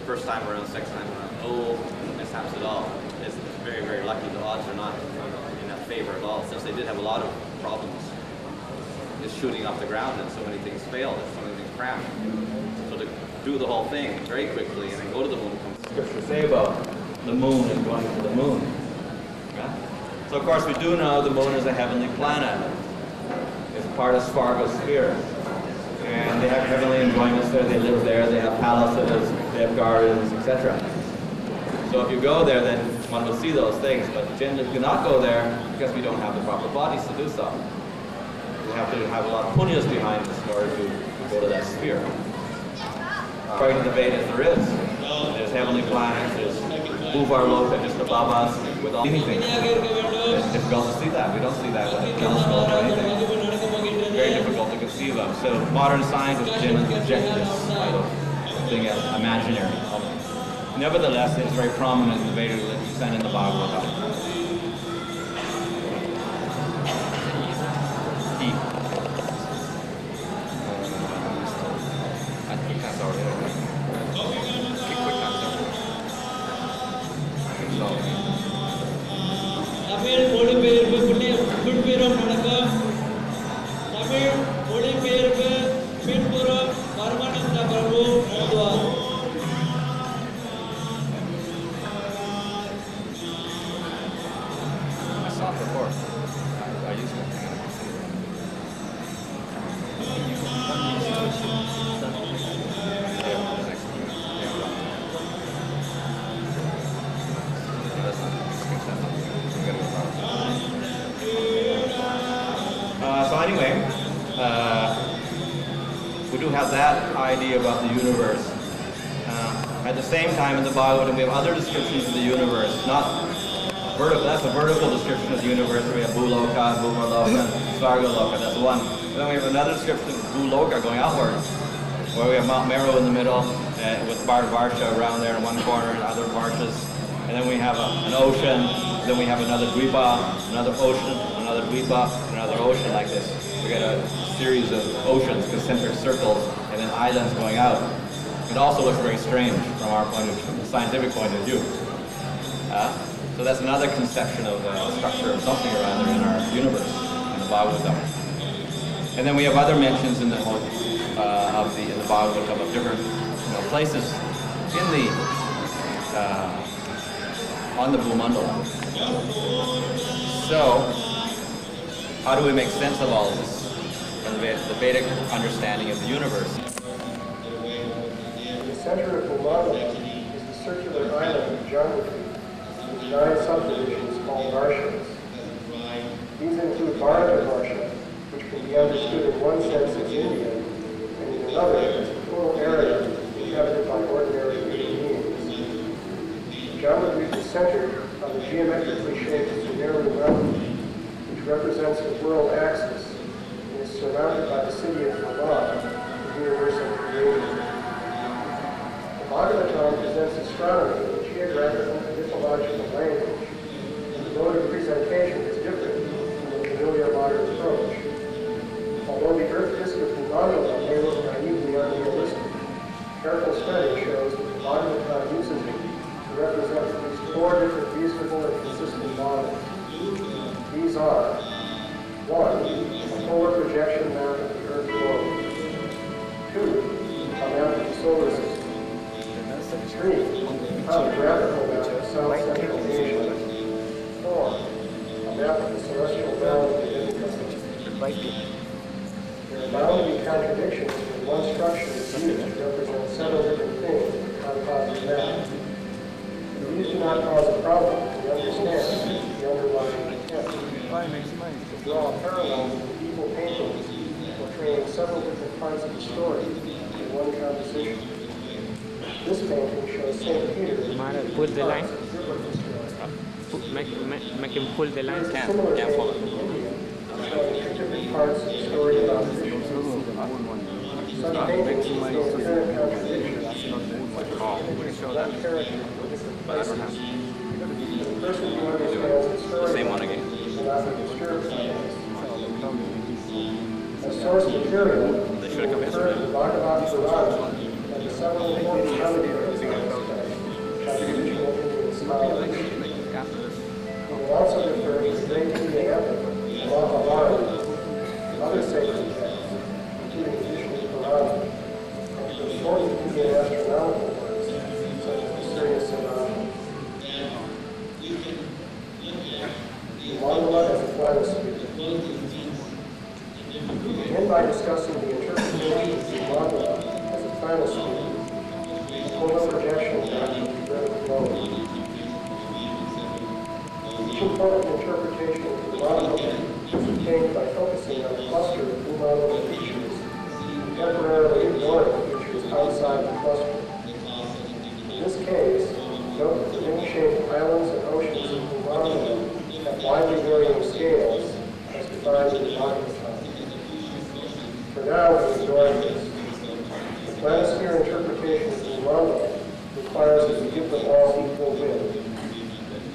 First time around, second time around, no mishaps at all. It's very, very lucky. The odds are not in that favor at all, since they did have a lot of problems just shooting off the ground and so many things failed and so many things crashed. So to do the whole thing very quickly and then go to the moon, Scripture say about the moon and going to the moon. Yeah? So of course we do know the moon is a heavenly planet. It's part of Svarga's sphere. And they have heavenly enjoyments there, they live there, they have palaces, they have gardens, etc. So if you go there, then one will see those things, but generally you cannot go there because we don't have the proper bodies to do so. We have to have a lot of punyas behind us in order to go to that sphere. According to the Vedas, there's heavenly planets, there's Bhuvar Loka just above us, with all anything. It's difficult to see that. We don't see that with a telescope or anything. Very difficult to conceive of. So modern scientists generally reject this type of thing as imaginary. Nevertheless, it's very prominent in the Veda religion and in the Bhagavatam. We do have that idea about the universe. At the same time, in the Bhagavatam, we have other descriptions of the universe, not vertical. That's a vertical description of the universe. We have Bhuloka, Bhumaloka, Svargaloka. That's one. And then we have another description of Bhuloka going outwards, where we have Mount Meru in the middle, with Varsha around there in one corner, and other Varshas. And then we have an ocean. Then we have another Dvipa, another ocean, another Dvipa, another ocean like this. We get a series of oceans, concentric circles, and then islands going out. It also looks very strange from our point of view, from the scientific point of view. So that's another conception of the structure of something or other in our universe, in the Bhagavatam. And then we have other mentions in the Bhagavatam of different places in the on the Bhumandala. So, how do we make sense of all this? The Vedic understanding of the universe. The center of Bhumandala is the circular island of geography with 9 subdivisions called Varshas. These include Bharata Varsha, can be understood in one sense as India, and in another as a total area inhabited by ordinary human beings. Geometry is centered on the geometrically shaped Sumeru mountain, which represents the world axis and is surrounded by the city of Brahma, the universal creator. The Bhagavatam presents astronomy in a geographical and mythological language, and the mode of presentation is different from the familiar modern approach. Although the Earth disk of Bhanu may look naively unrealistic, careful study shows that the Bhagavatam uses it to represent at least 4 different reasonable and consistent models. These are: 1. A polar projection map of the Earth globe. 2. A map of the solar system. 3. A topographical map of South Central Asia. 4. A map of the celestial belt of the Indian. There are bound to be contradictions when one structure is used to represent several different things in a composite map. These do not cause a problem if we understand the underlying intent. To draw a parallel with medieval paintings portraying several different parts of the story in one composition. This painting shows St. Peter pull the line. Make him pull the line. Similar follow. showing 2 different parts of the story about Krishna. Such paintings contain apparent contradictions. One character for different places. The person who understands the story Same one again. will not be disturbed by this. As source material, we will refer to the Bhagavad Purana and the several important commentaries on this text, which have traditional Indian scholars. We will also refer to the great Indian epic, the Mahabharata, and other sacred texts, including Vishnu Purana, and to important Indian astronomical works, such as the Sirius Sonata. The mandala as a planisphere. We begin by discussing the interpretation of the mandala as a planisphere, a polar projection map of the Earth globe. Each important interpretation of the mandala is obtained by focusing on a cluster of blue mandala features, and temporarily ignoring features outside the cluster. In this case, note that the ring-shaped islands and oceans of the mandala have widely varying scales as defined in the Bhagavatam. For now, we ignore this. The planisphere interpretation of the mandala requires that we give them all equal width.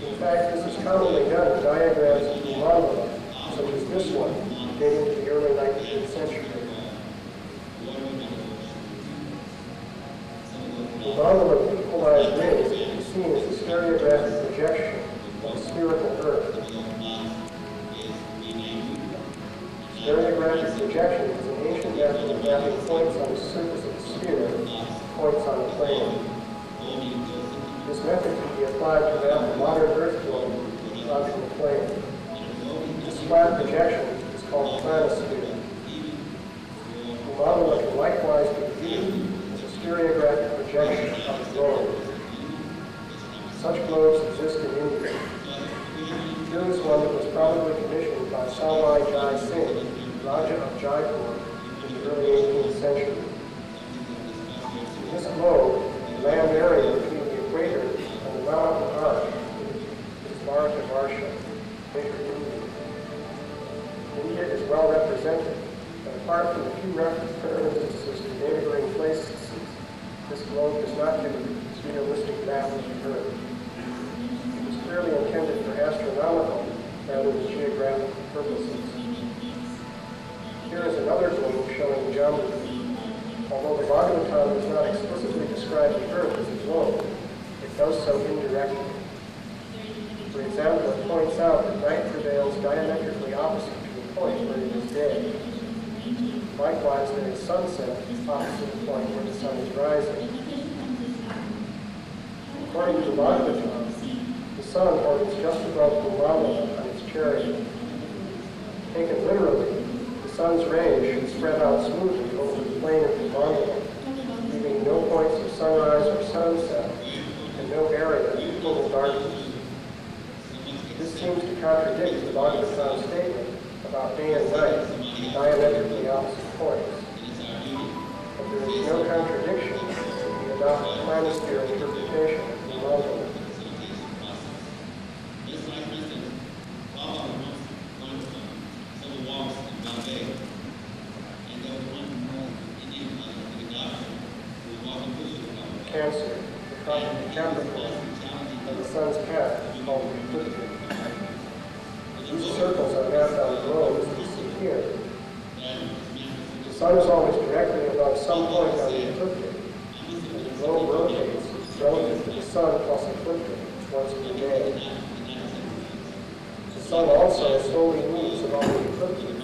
In fact, this is commonly done in diagrams of the mandala, such as this one, dating to the early 19th century. The mandala of equalized rings can be seen as a stereographic projection of a spherical Earth. Stereographic projection is an ancient method of mapping points on the surface of a sphere, points on a plane. This method can be applied to map a modern Earth globe onto a plane. This flat projection is called planisphere. The mandala can likewise be viewed as a stereographic projection of the globe. Such globes exist in India. Here is one that was probably commissioned by Sawai Jai Singh, Raja of Jaipur, in the early 18th century. In this globe, the land area between the equator and the mountain arc is Bharatavarsha, Baker India. India is well represented, but apart from a few references to neighboring places, this globe does not give a realistic map of the Earth. It was clearly intended for astronomical rather than geographical purposes. Here is another globe showing geometry. Although the Bhagavatam does not explicitly describe the Earth as a globe, it does so indirectly. For example, it points out that night prevails diametrically opposite to the point where it is day. Likewise, there is sunset opposite the point where the sun is rising. According to the Bhagavatam, the sun orbits just above Brahma on its chariot. Taken literally, the sun's rays should spread out smoothly over the plane of the Brahma, leaving no points of sunrise or sunset, and no area equal in darkness. This seems to contradict the Bhagavatam statement about day and night, diametrically opposite points. But there is no contradiction if we adopt the planisphere interpretation of the model. Cancer, the cosmic Capricorn, and the sun's path is called the ecliptic. These circles are mapped on the globe as we see here. The sun is always directly above some point on the ecliptic, and the globe rotates relative to the sun plus ecliptic once per day. The sun also slowly moves along the ecliptic,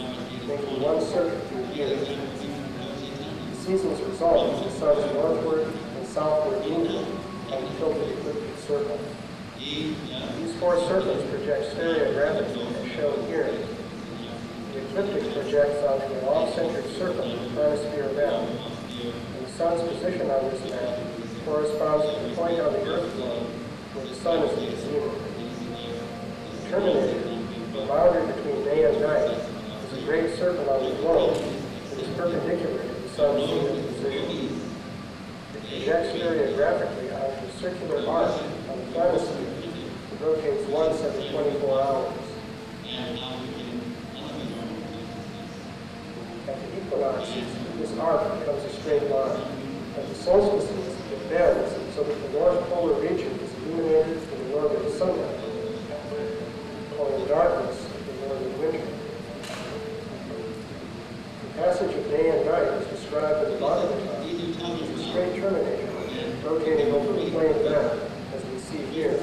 making one circuit through the year. The seasons resolve as the sun's northward and southward movement on the tilted ecliptic circle. These four circles project stereographically as shown here. The ecliptic projects onto an off-centered circle in the planisphere map, and the sun's position on this map corresponds to the point on the Earth globe where the sun is in the zenith. The terminator, the boundary between day and night, is a great circle on the globe that is perpendicular to the sun's zenith position. It projects stereographically onto a circular arc on the planisphere that rotates once every 24 hours. At the equinoxes, this arc becomes a straight line. At the solstices, it bends so that the north polar region is illuminated in the northern sunlight, or in darkness in northern winter. The passage of day and night is described in the Bhagavatam as a straight terminator rotating over the plane map, as we see here.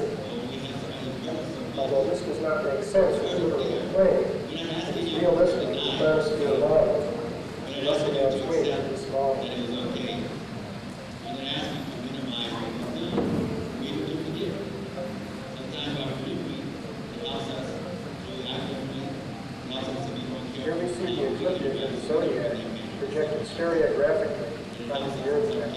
Although this does not make sense literally in plane, it is realistic in the planisphere model, and thus it adds weight to this model. Here we see the ecliptic of the zodiac projected stereographically onto the Earth map.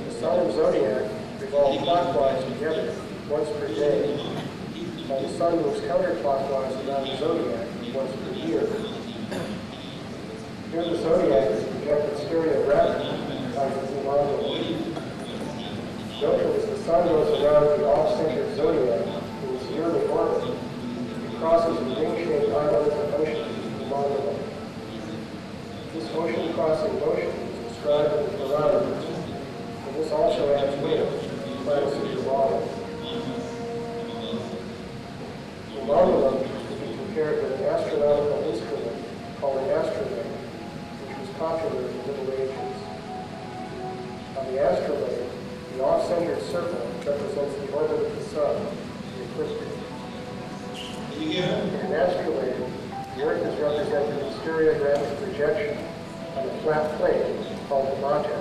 The sun and zodiac revolve clockwise together once per day, while the sun moves counterclockwise around the zodiac once per year. Here the zodiac is projected stereographically onto the model. Note that as the sun goes around the off-centered zodiac in its yearly orbit, it crosses a ring-shaped island of ocean in the model. This ocean-crossing motion is described in the parameters, and this also adds weight to the planisphere model. The model is to be compared with an astronomical instrument called an astrolabe, which was popular in the Middle Ages. On the astrolabe, the off-centered circle represents the orbit of the sun, the ecliptic. In an astrolabe, the Earth is represented in stereographic projection on a flat plane called the mater.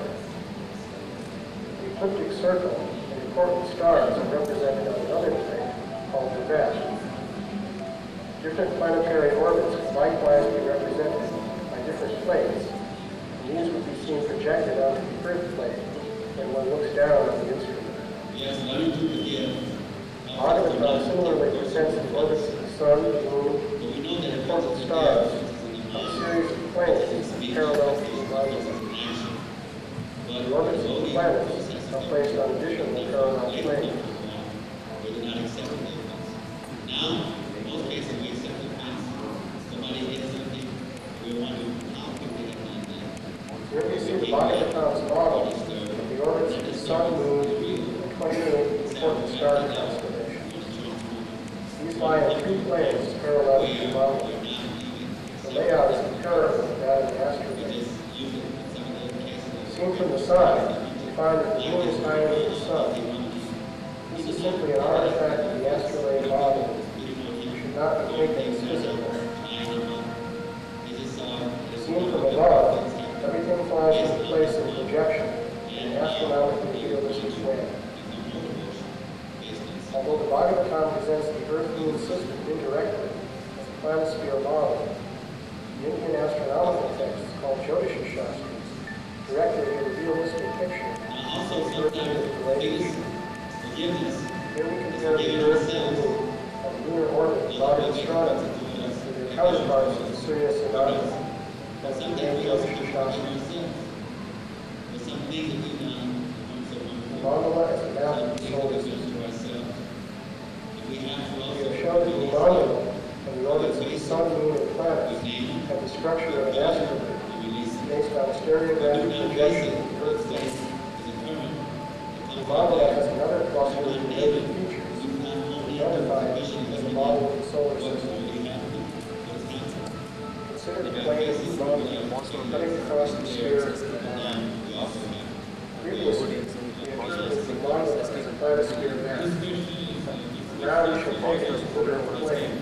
The ecliptic circle and important stars are represented on another plane called the vest. Different planetary orbits can likewise be represented by different planes, and these would be seen projected onto the Earth plane when one looks down on the instrument. Bhagavatam similarly presents the orbits of the sun, the moon, and important stars on a series of planes parallel to the Bhagavatam. The orbits of the planets are placed on additional parallel planes. Here we see the Bhagavatam's model of the orbits of the sun, moon, and 28 important star constellations. These lie in three planes parallel to the model. The layout is comparable to that of the astrolabe. Seen from the side, we find that the moon is higher than the sun. This is simply an artifact of the astrolabe model. It should not be taken as physical. Seen from above, everything falls into place in projection in an astronomically realistic way. Although the Bhagavatam presents the Earth-Moon system indirectly as a planisphere model, the Indian astronomical texts called Jyotisha Shastras directly give a realistic picture of the Earth-Moon relationship. Here we compare the Earth and the Moon of lunar orbit of modern astronomy with their counterparts of the Sirius and Argus, as the name of Shishak. Mandala is a map of the solar system. We have shown that the mandala and the orbits of the sun, moon, and planets have the structure of an asteroid based on a stereographic projection of the Earth's base. The mandala has another cluster of related features, identified as a model of the solar system. Consider the plane of the mandala cutting across the sphere of the mandala. Previously, we understood the mandala as a planisphere mass. Now we shall take it as a vertical plane.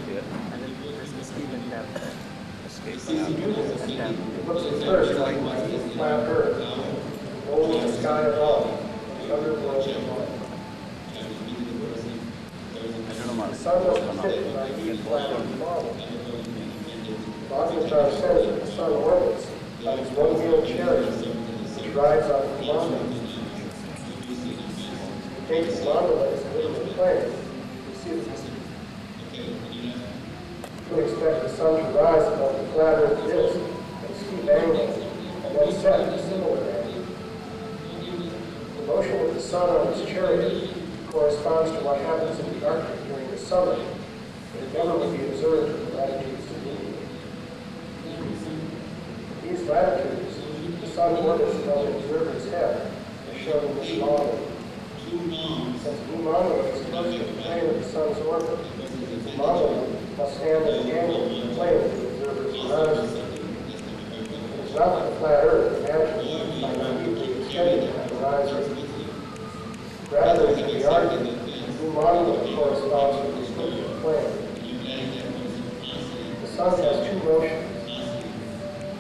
It looks at first like a flat Earth, rolled in the sky above, and the underworld below. The sun doesn't fit in our neat flat Earth model. Bhagavatam says that the sun orbits on its one-wheeled chariot, which rides on the mandala. Take the mandala as a literal plane. You see this. We expect the sun to rise above the flat Earth disk at a steep angle and then set at a similar angle. The motion of the sun on its chariot corresponds to what happens in the Arctic during the summer, but it never would be observed at the latitudes of the moon. At these latitudes, the sun orbits above the observer's head, as shown in this model. Since the mandala is close to the plane of the sun's orbit, the mandala must stand at an angle to the plane of the observer's horizon. It is not the flat Earth imagined by naively extending at the horizon. Rather, in the Arctic, the mandala corresponds to the elliptic plane. The sun has two motions.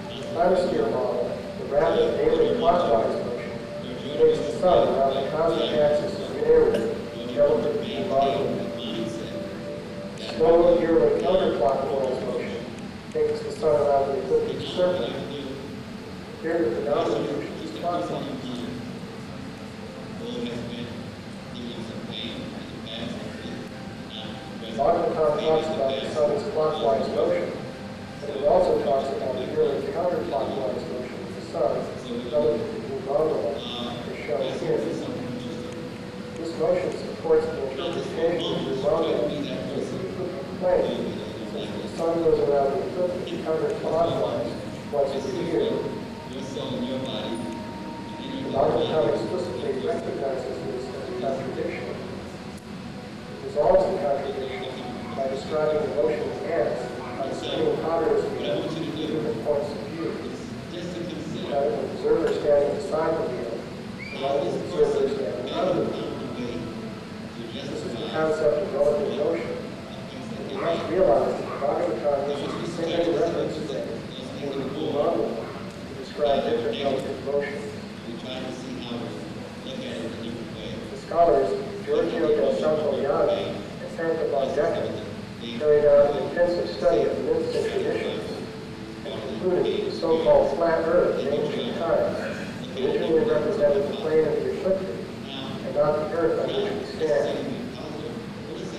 The planisphere model, the rapid daily clockwise motion, takes the sun around the cosmic axis of the area relative to the mandala. Slow yearly counterclockwise motion takes the sun around the ecliptic circle. Here the denominator is clockwise. Bhagavatam talks about the sun's clockwise motion, but it also talks about the yearly counterclockwise motion of the sun relative to the mandala, as shown here. This motion supports the interpretation of the mandala as plane, since the sun goes around the ecliptic counterclockwise once every year. The Bhagavatam explicitly recognizes this as a contradiction. It resolves the contradiction by describing the motion of ants on the spinning potter's wheel from different points of view. That of an observer standing beside the wheel, and that of an observer standing under the wheel. This is the concept of relative motion. We must realize that the Bhagavatam uses the same references in the mandala to describe different relative motions. The scholars Giorgio del Santillane and Santa Bondecca carried out an intensive study of the myths and traditions and concluded that the so-called flat Earth in ancient times originally represented the plane of the ecliptic and not the Earth on which we stand.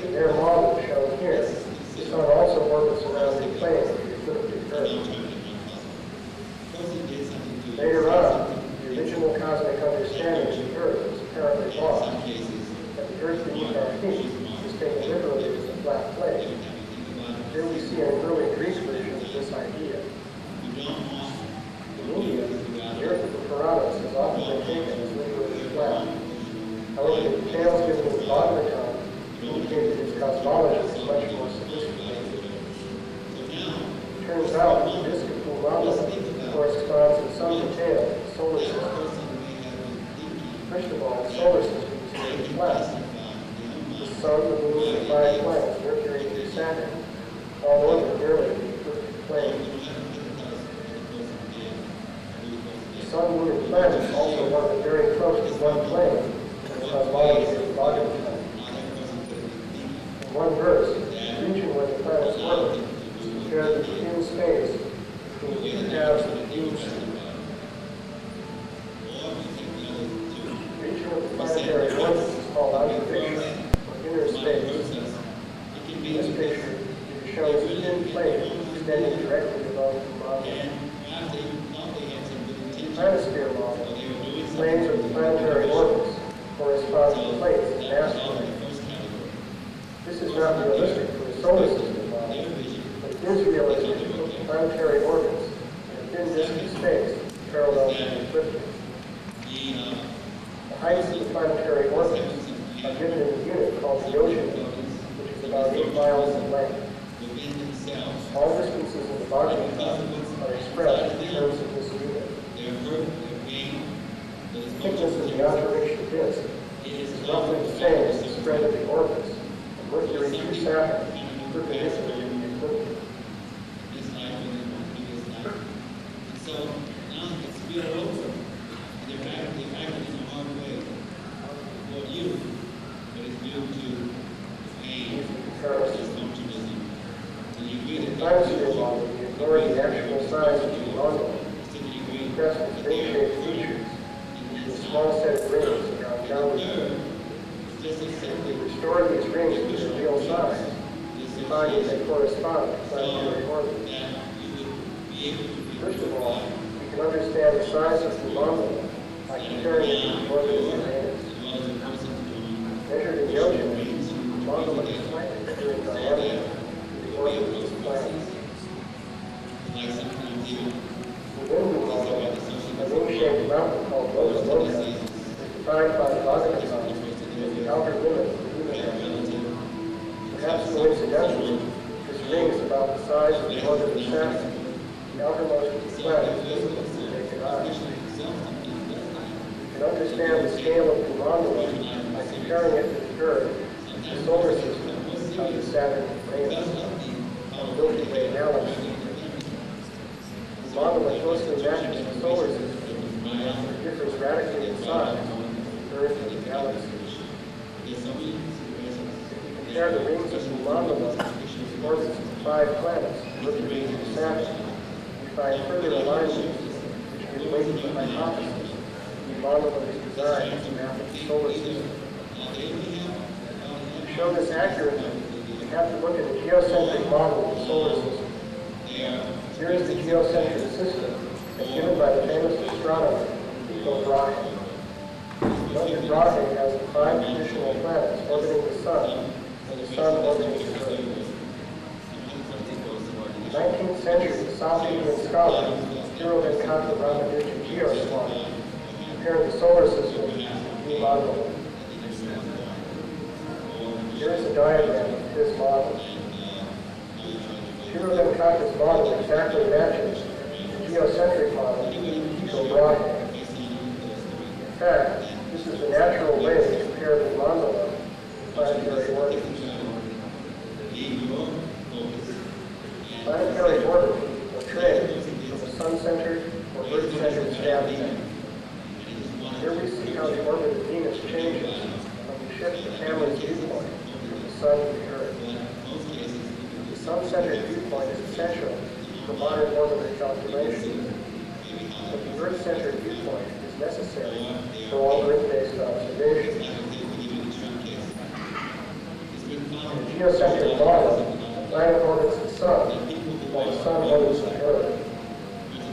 In their model shown here, the sun also orbits around the plane of the ecliptic Earth. Later on, the original cosmic understanding of the Earth was apparently lost, that the Earth beneath our feet is taken literally as a flat plate. Here we see an early Greek version of this idea. In India, the Earth of the Puranas has often been taken as literally flat. However, the details given in the Bhagavatam indicate that its cosmology is much more sophisticated. It turns out that the disk of Bhumanda corresponds in some detail to the solar system. First of all, the solar system is very flat. The sun, the moon, and 5 planets, Mercury and Saturn, all orbit nearly the ecliptic plane. The sun, moon, and planets also orbit very close to one plane in the cosmology of the Bhagavatam. In one verse, the region where the planets orbit is compared to the thin space between the two halves of the beam sheet. The region of the planetary orbit is called observation, or inner space. In this picture, it shows a thin plane extending directly above the model. Planisphere model planes of the planetary orbits correspond to plates in an asteroid. This is not realistic for the solar system model, but it is realistic to put the planetary orbits in a thin disk of space parallel to the ecliptic. The heights of the planetary orbits are given in a unit called the ocean, which is about 8 miles in length. All distances in the Bhanu are expressed in terms of this unit. The thickness of the observation disk is roughly the same as the spread of the orbits of Mercury through Saturn, perpendicular to the ecliptic. So now it's we are over. The fact is a hard way for you, but it's due to pain, comfortablism. And you agree that Planisphere model, we ignore the actual size of the model, impressed with ring-shaped features, a small set of rings around galaxies. If we restore these rings to their real size, we find that they correspond to planetary orbits. First of all, we can understand the size of the model by comparing it to the orbit of Uranus. Measured in the ocean, the model is slightly bigger in diameter than the orbit of this planet. Within the model, a ring-shaped mountain called Loca Loca is defined by the Bhanu Maharaj as the outer limit of the universe. Perhaps coincidentally, this ring is about the size of the orbit of Saturn, the outermost of the planets visible to the naked eye. We can understand the scale of the Bhanu by comparing it to the Earth, the solar system of the Saturn and Uranus, and the Milky Way galaxy. The model closely matches the solar system, but differs radically in size from the Earth and the galaxy. If we compare the rings of the model with the orbits of the 5 planets, Mercury and Saturn, we find further alignments which give weight to the hypothesis the model is designed as a map of the solar system. To show this accurately, we have to look at the geocentric model of the solar system. Here is the geocentric system as given by the famous astronomer Tycho Brahe. Note Brahe has the 5 traditional planets orbiting the Sun and the Sun orbiting the Earth. In the 19th century, the South Indian scholar Hero Venkata Ramanujam Geoswami compared the solar system to the new model. Here is a diagram of his model. Hero Venkata's model exactly matches the geocentric model of Tycho Brahe. In fact, this is the natural way to compare the mandala to planetary orbits. Planetary orbits portray from a sun-centered or earth-centered standpoint. Here we see how the orbit of Venus changes when we shift the camera's viewpoint from the Sun to the Earth. The sun-centered viewpoint is essential for modern orbital calculations, but the Earth-centered viewpoint is necessary for all Earth-based observations. In the geocentric model, the planet orbits the Sun, while the Sun orbits the Earth.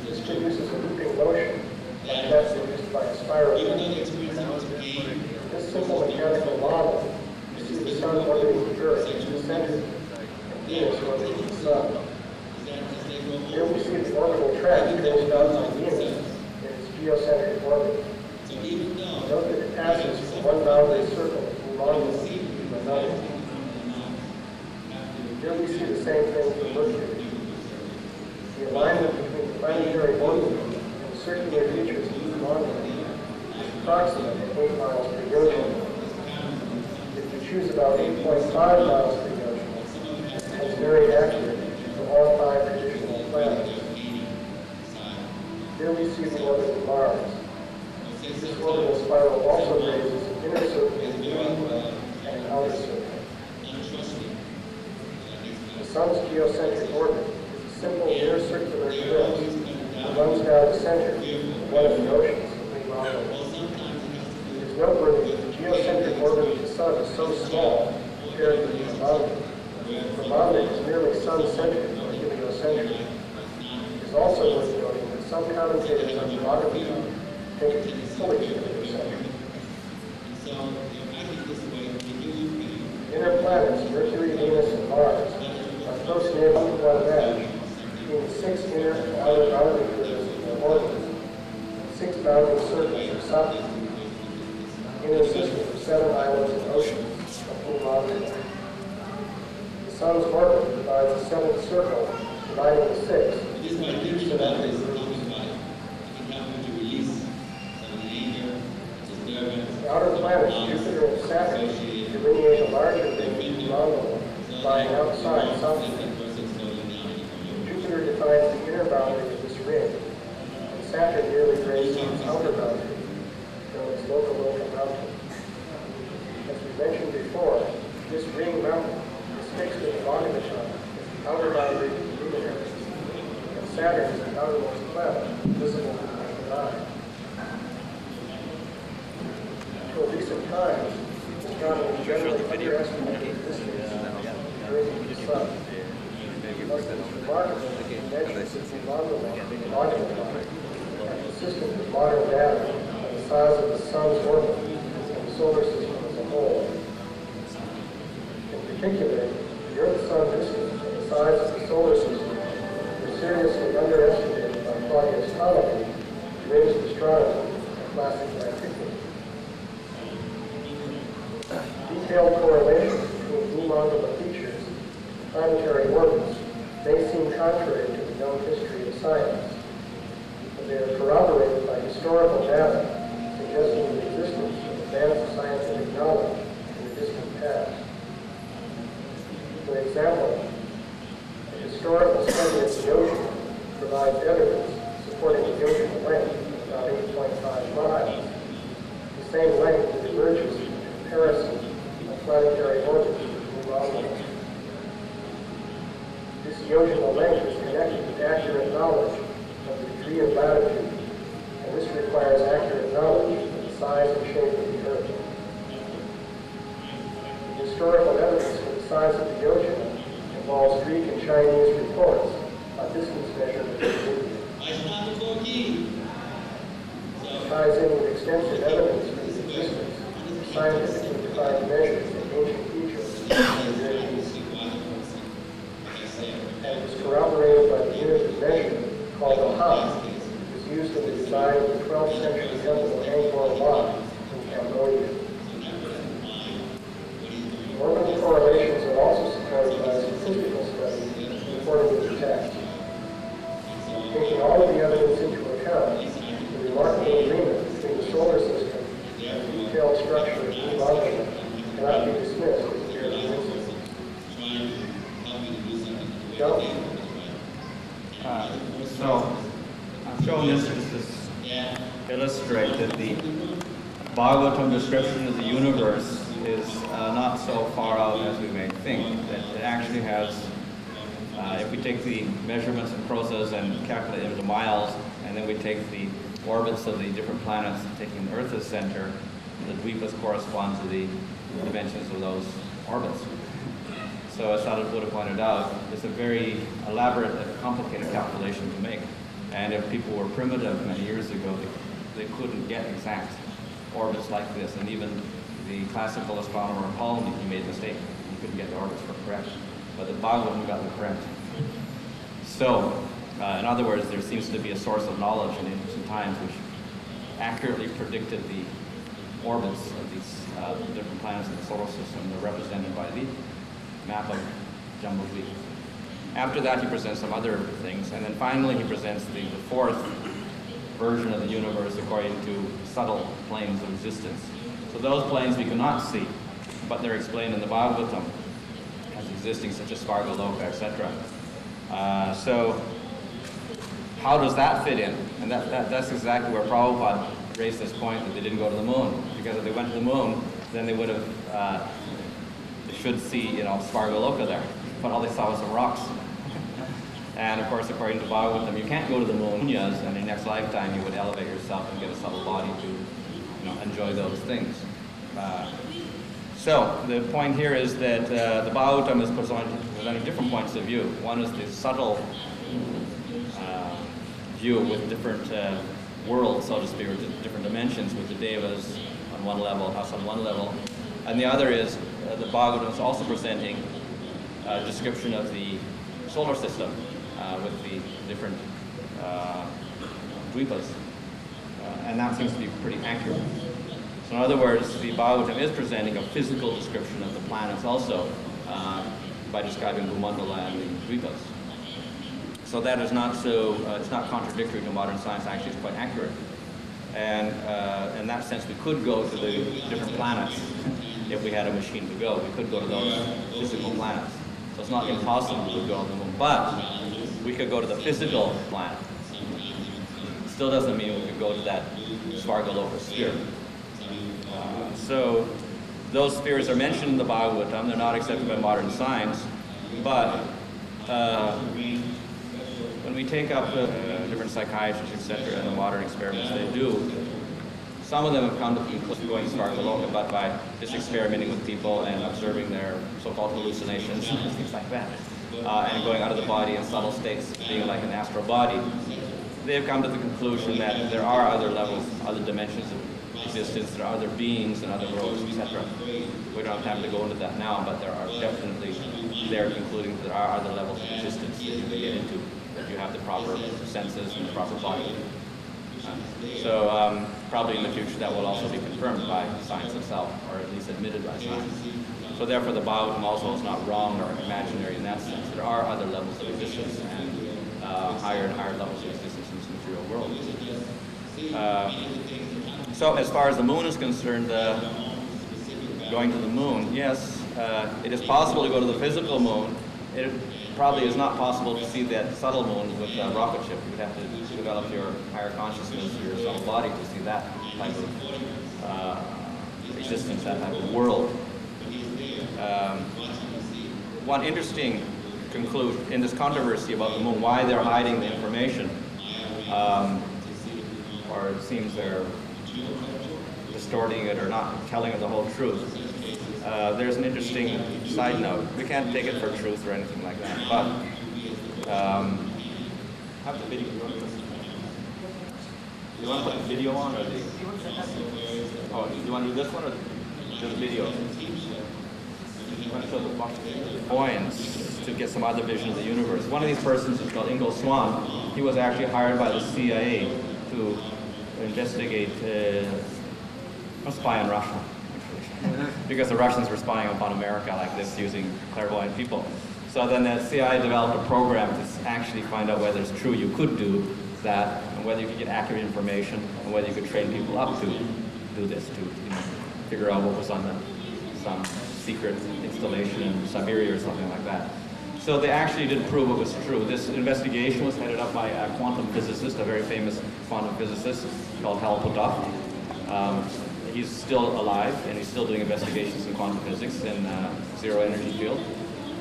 This produces a looping motion, like that produced by a spiral. In this simple mechanical model, you see the Sun orbiting the Earth in the center, and Venus orbiting the Sun. Here we see the orbital track traced out by Venus in its geocentric orbit. Note that it passes from one boundary circle of Umanga to another. Here we see the same thing for Mercury. The alignment between the planetary orbit and the circular features of Umanga is approximately 8 miles per yojan. If you choose about 8.5 miles per yojan, it's very accurate for all 5 traditional planets. Here we see the orbit of Mars. This orbital spiral also raises an inner circle of Umanga and an outer circle. The Sun's geocentric orbit is a simple near circular ellipse that runs down the center of one of the oceans of Umanga. It is noteworthy that the geocentric orbit of the Sun is so small compared to the Umanga. Umanga is merely sun-centered or helios century. It is also worth noting that some commentators on the Bhagavatam think it to be fully 50th century. Inner planets, Mercury, Venus, and Mars, are close near to one match between the 6 inner and outer boundary curves of their orbits, and 6 bounding circles of Saturn, inner system of 7 islands and oceans of Bhanu Maharaj. The Sun's orbit divides the 7th circle, dividing the 6 into 2 symmetric groups. The outer planets, Jupiter and Saturn, delineate a larger ring around them, lying outside Saturn. Jupiter defines the inner boundary of this ring, and Saturn nearly grazes its outer boundary, known as Loka Mountain. As we mentioned before, this ring mountain is fixed in the Bhagavatam as the outer boundary of the luminaries, and Saturn is the outermost planet, visible to the naked eye. Until recent times, astronomers generally underestimated the distance of the Sun. Thus, it is remarkable that the inventions of the Bhagavatam are consistent with modern data on the size of the Sun's orbit and the solar system as a whole. In particular, the Earth-Sun distance and the size of the solar system were seriously underestimated by Claudius Ptolemy, the greatest astronomer of classical antiquity. Detailed correlations between blue-mandala features and planetary orbits may seem contrary to the known history of science, but they are corroborated by historical data suggesting the existence of advanced scientific knowledge in the distant past. For example, a historical study of the ocean provides evidence supporting the ocean length of about 8.5 miles, the same length that emerges from comparison of planetary orbits with Blue. This oceanal length is connected with accurate knowledge of the degree of latitude, and this requires accurate knowledge of the size and shape of the Earth. The historical evidence for the size of the ocean involves Greek and Chinese reports on distance measurements in India. It ties in with extensive evidence for the existence of scientifically defined measures in ancient Egypt and the Great East. And was corroborated by the unit of measurement called a ha, which was used in the design of the 12th century temple Angkor Wat in Cambodia. Orbital correlations are also supported by statistical studies according to the text. Taking all of the evidence into account, the remarkable agreement between the solar system and the detailed structure of Blue Mountain cannot be dismissed as mere coincidence. So I'm showing this just to illustrate that the Bhagavatam description of the universe is not so far out as we may think. That it actually has, if we take the measurements and process and calculate it into miles, and then we take the orbits of the different planets, taking the Earth as center, the dvipas correspond to the dimensions of those orbits. So as Sadhu Buddha pointed out, it's a very elaborate and complicated calculation to make. And if people were primitive many years ago, they couldn't get exact orbits like this. And even the classical astronomer Ptolemy, he made a mistake. He couldn't get the orbits correct. But the Bhagavatam got them correct. So, in other words, there seems to be a source of knowledge in ancient times which accurately predicted the orbits of these different planets in the solar system. They're represented by the map of Jambudvip. After that, he presents some other things, and then finally he presents the fourth version of the universe according to subtle planes of existence. So those planes we cannot see, but they're explained in the Bhagavatam as existing, such as Svargaloka, etc. So how does that fit in? And that's exactly where Prabhupada raised this point that they didn't go to the moon, because if they went to the moon, then they would have should see, Svargaloka there, but all they saw was some rocks. And of course, according to Bhagavatam, you can't go to the moon, and in your next lifetime you would elevate yourself and get a subtle body to, enjoy those things. So the point here is that the Bhagavatam is presenting presented different points of view. One is the subtle view with different worlds, so to speak, or different dimensions, with the devas on one level, us on one level. And the other is the Bhagavatam is also presenting a description of the solar system with the different dvipas. And that seems to be pretty accurate. So in other words, the Bhagavatam is presenting a physical description of the planets also by describing Bhumandala and the dvipas. So that is not so, it's not contradictory to modern science, actually it's quite accurate. And in that sense, we could go to the different planets if we had a machine to go. We could go to those physical planets. So it's not impossible to go to the moon, but we could go to the physical planet. Still doesn't mean we could go to that Svargaloka sphere. So those spheres are mentioned in the Bhagavatam. They're not accepted by modern science, but when we take up different psychiatrists, etc., and the modern experiments they do, some of them have come to the conclusion of going to Svargaloka, but by just experimenting with people and observing their so-called hallucinations and things like that, and going out of the body in subtle states, being like an astral body, they've come to the conclusion that there are other levels, other dimensions of existence, there are other beings and other worlds, etc. We don't have time to go into that now, but there are definitely, they're concluding that there are other levels of existence that you can get into, if you have the proper senses and the proper body. So probably in the future that will also be confirmed by science itself, or at least admitted by science. So therefore the Bhagavatam also is not wrong or imaginary in that sense. There are other levels of existence and higher and higher levels of existence in this material world. So as far as the moon is concerned, going to the moon, yes, it is possible to go to the physical moon. It probably is not possible to see that subtle moon with a rocket ship. You would have to develop your higher consciousness, your subtle body to see that type of existence, that type of world. One interesting conclusion in this controversy about the moon, why they're hiding the information, or it seems they're distorting it or not telling it the whole truth. There's an interesting side note. We can't take it for truth or anything like that, but have the video. You want to put the video on, or the? Oh, you want to do this one or do the video? You want to show the points to get some other vision of the universe. One of these persons is called Ingo Swann. He was actually hired by the CIA to investigate, spy on Russia. Because the Russians were spying upon America like this using clairvoyant people. So then the CIA developed a program to actually find out whether it's true you could do that, and whether you could get accurate information, and whether you could train people up to do this, to figure out what was on some secret installation in Siberia or something like that. So they actually did prove it was true. This investigation was headed up by a quantum physicist, a very famous quantum physicist called Hal Puthoff. He's still alive, and he's still doing investigations in quantum physics in zero energy field.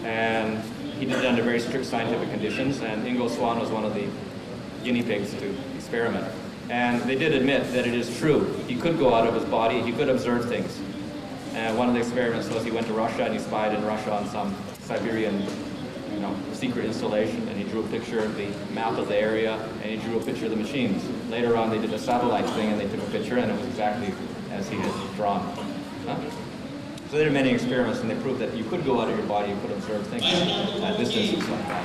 And he did it under very strict scientific conditions, and Ingo Swann was one of the guinea pigs to experiment. And they did admit that it is true. He could go out of his body, he could observe things. And one of the experiments was he went to Russia and he spied in Russia on some Siberian secret installation, and he drew a picture of the map of the area, and he drew a picture of the machines. Later on they did a satellite thing and they took a picture, and it was exactly as he had drawn. So they did many experiments, and they proved that you could go out of your body, you could observe things at distances like that.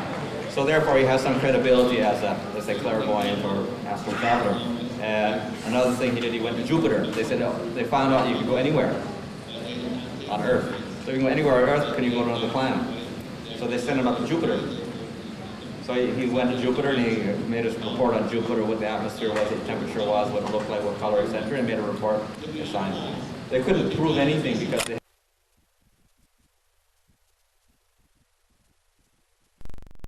So therefore he has some credibility as a, let's say, clairvoyant or astral traveler. Another thing he did, he went to Jupiter. They said, oh, they found out you could go anywhere on Earth. So if you can go anywhere on Earth, can you go to another planet? So they sent him up to Jupiter. So he went to Jupiter, and he made his report on Jupiter, what the atmosphere was, what the temperature was, what it looked like, what color, etc., and made a report to science. They couldn't prove anything because they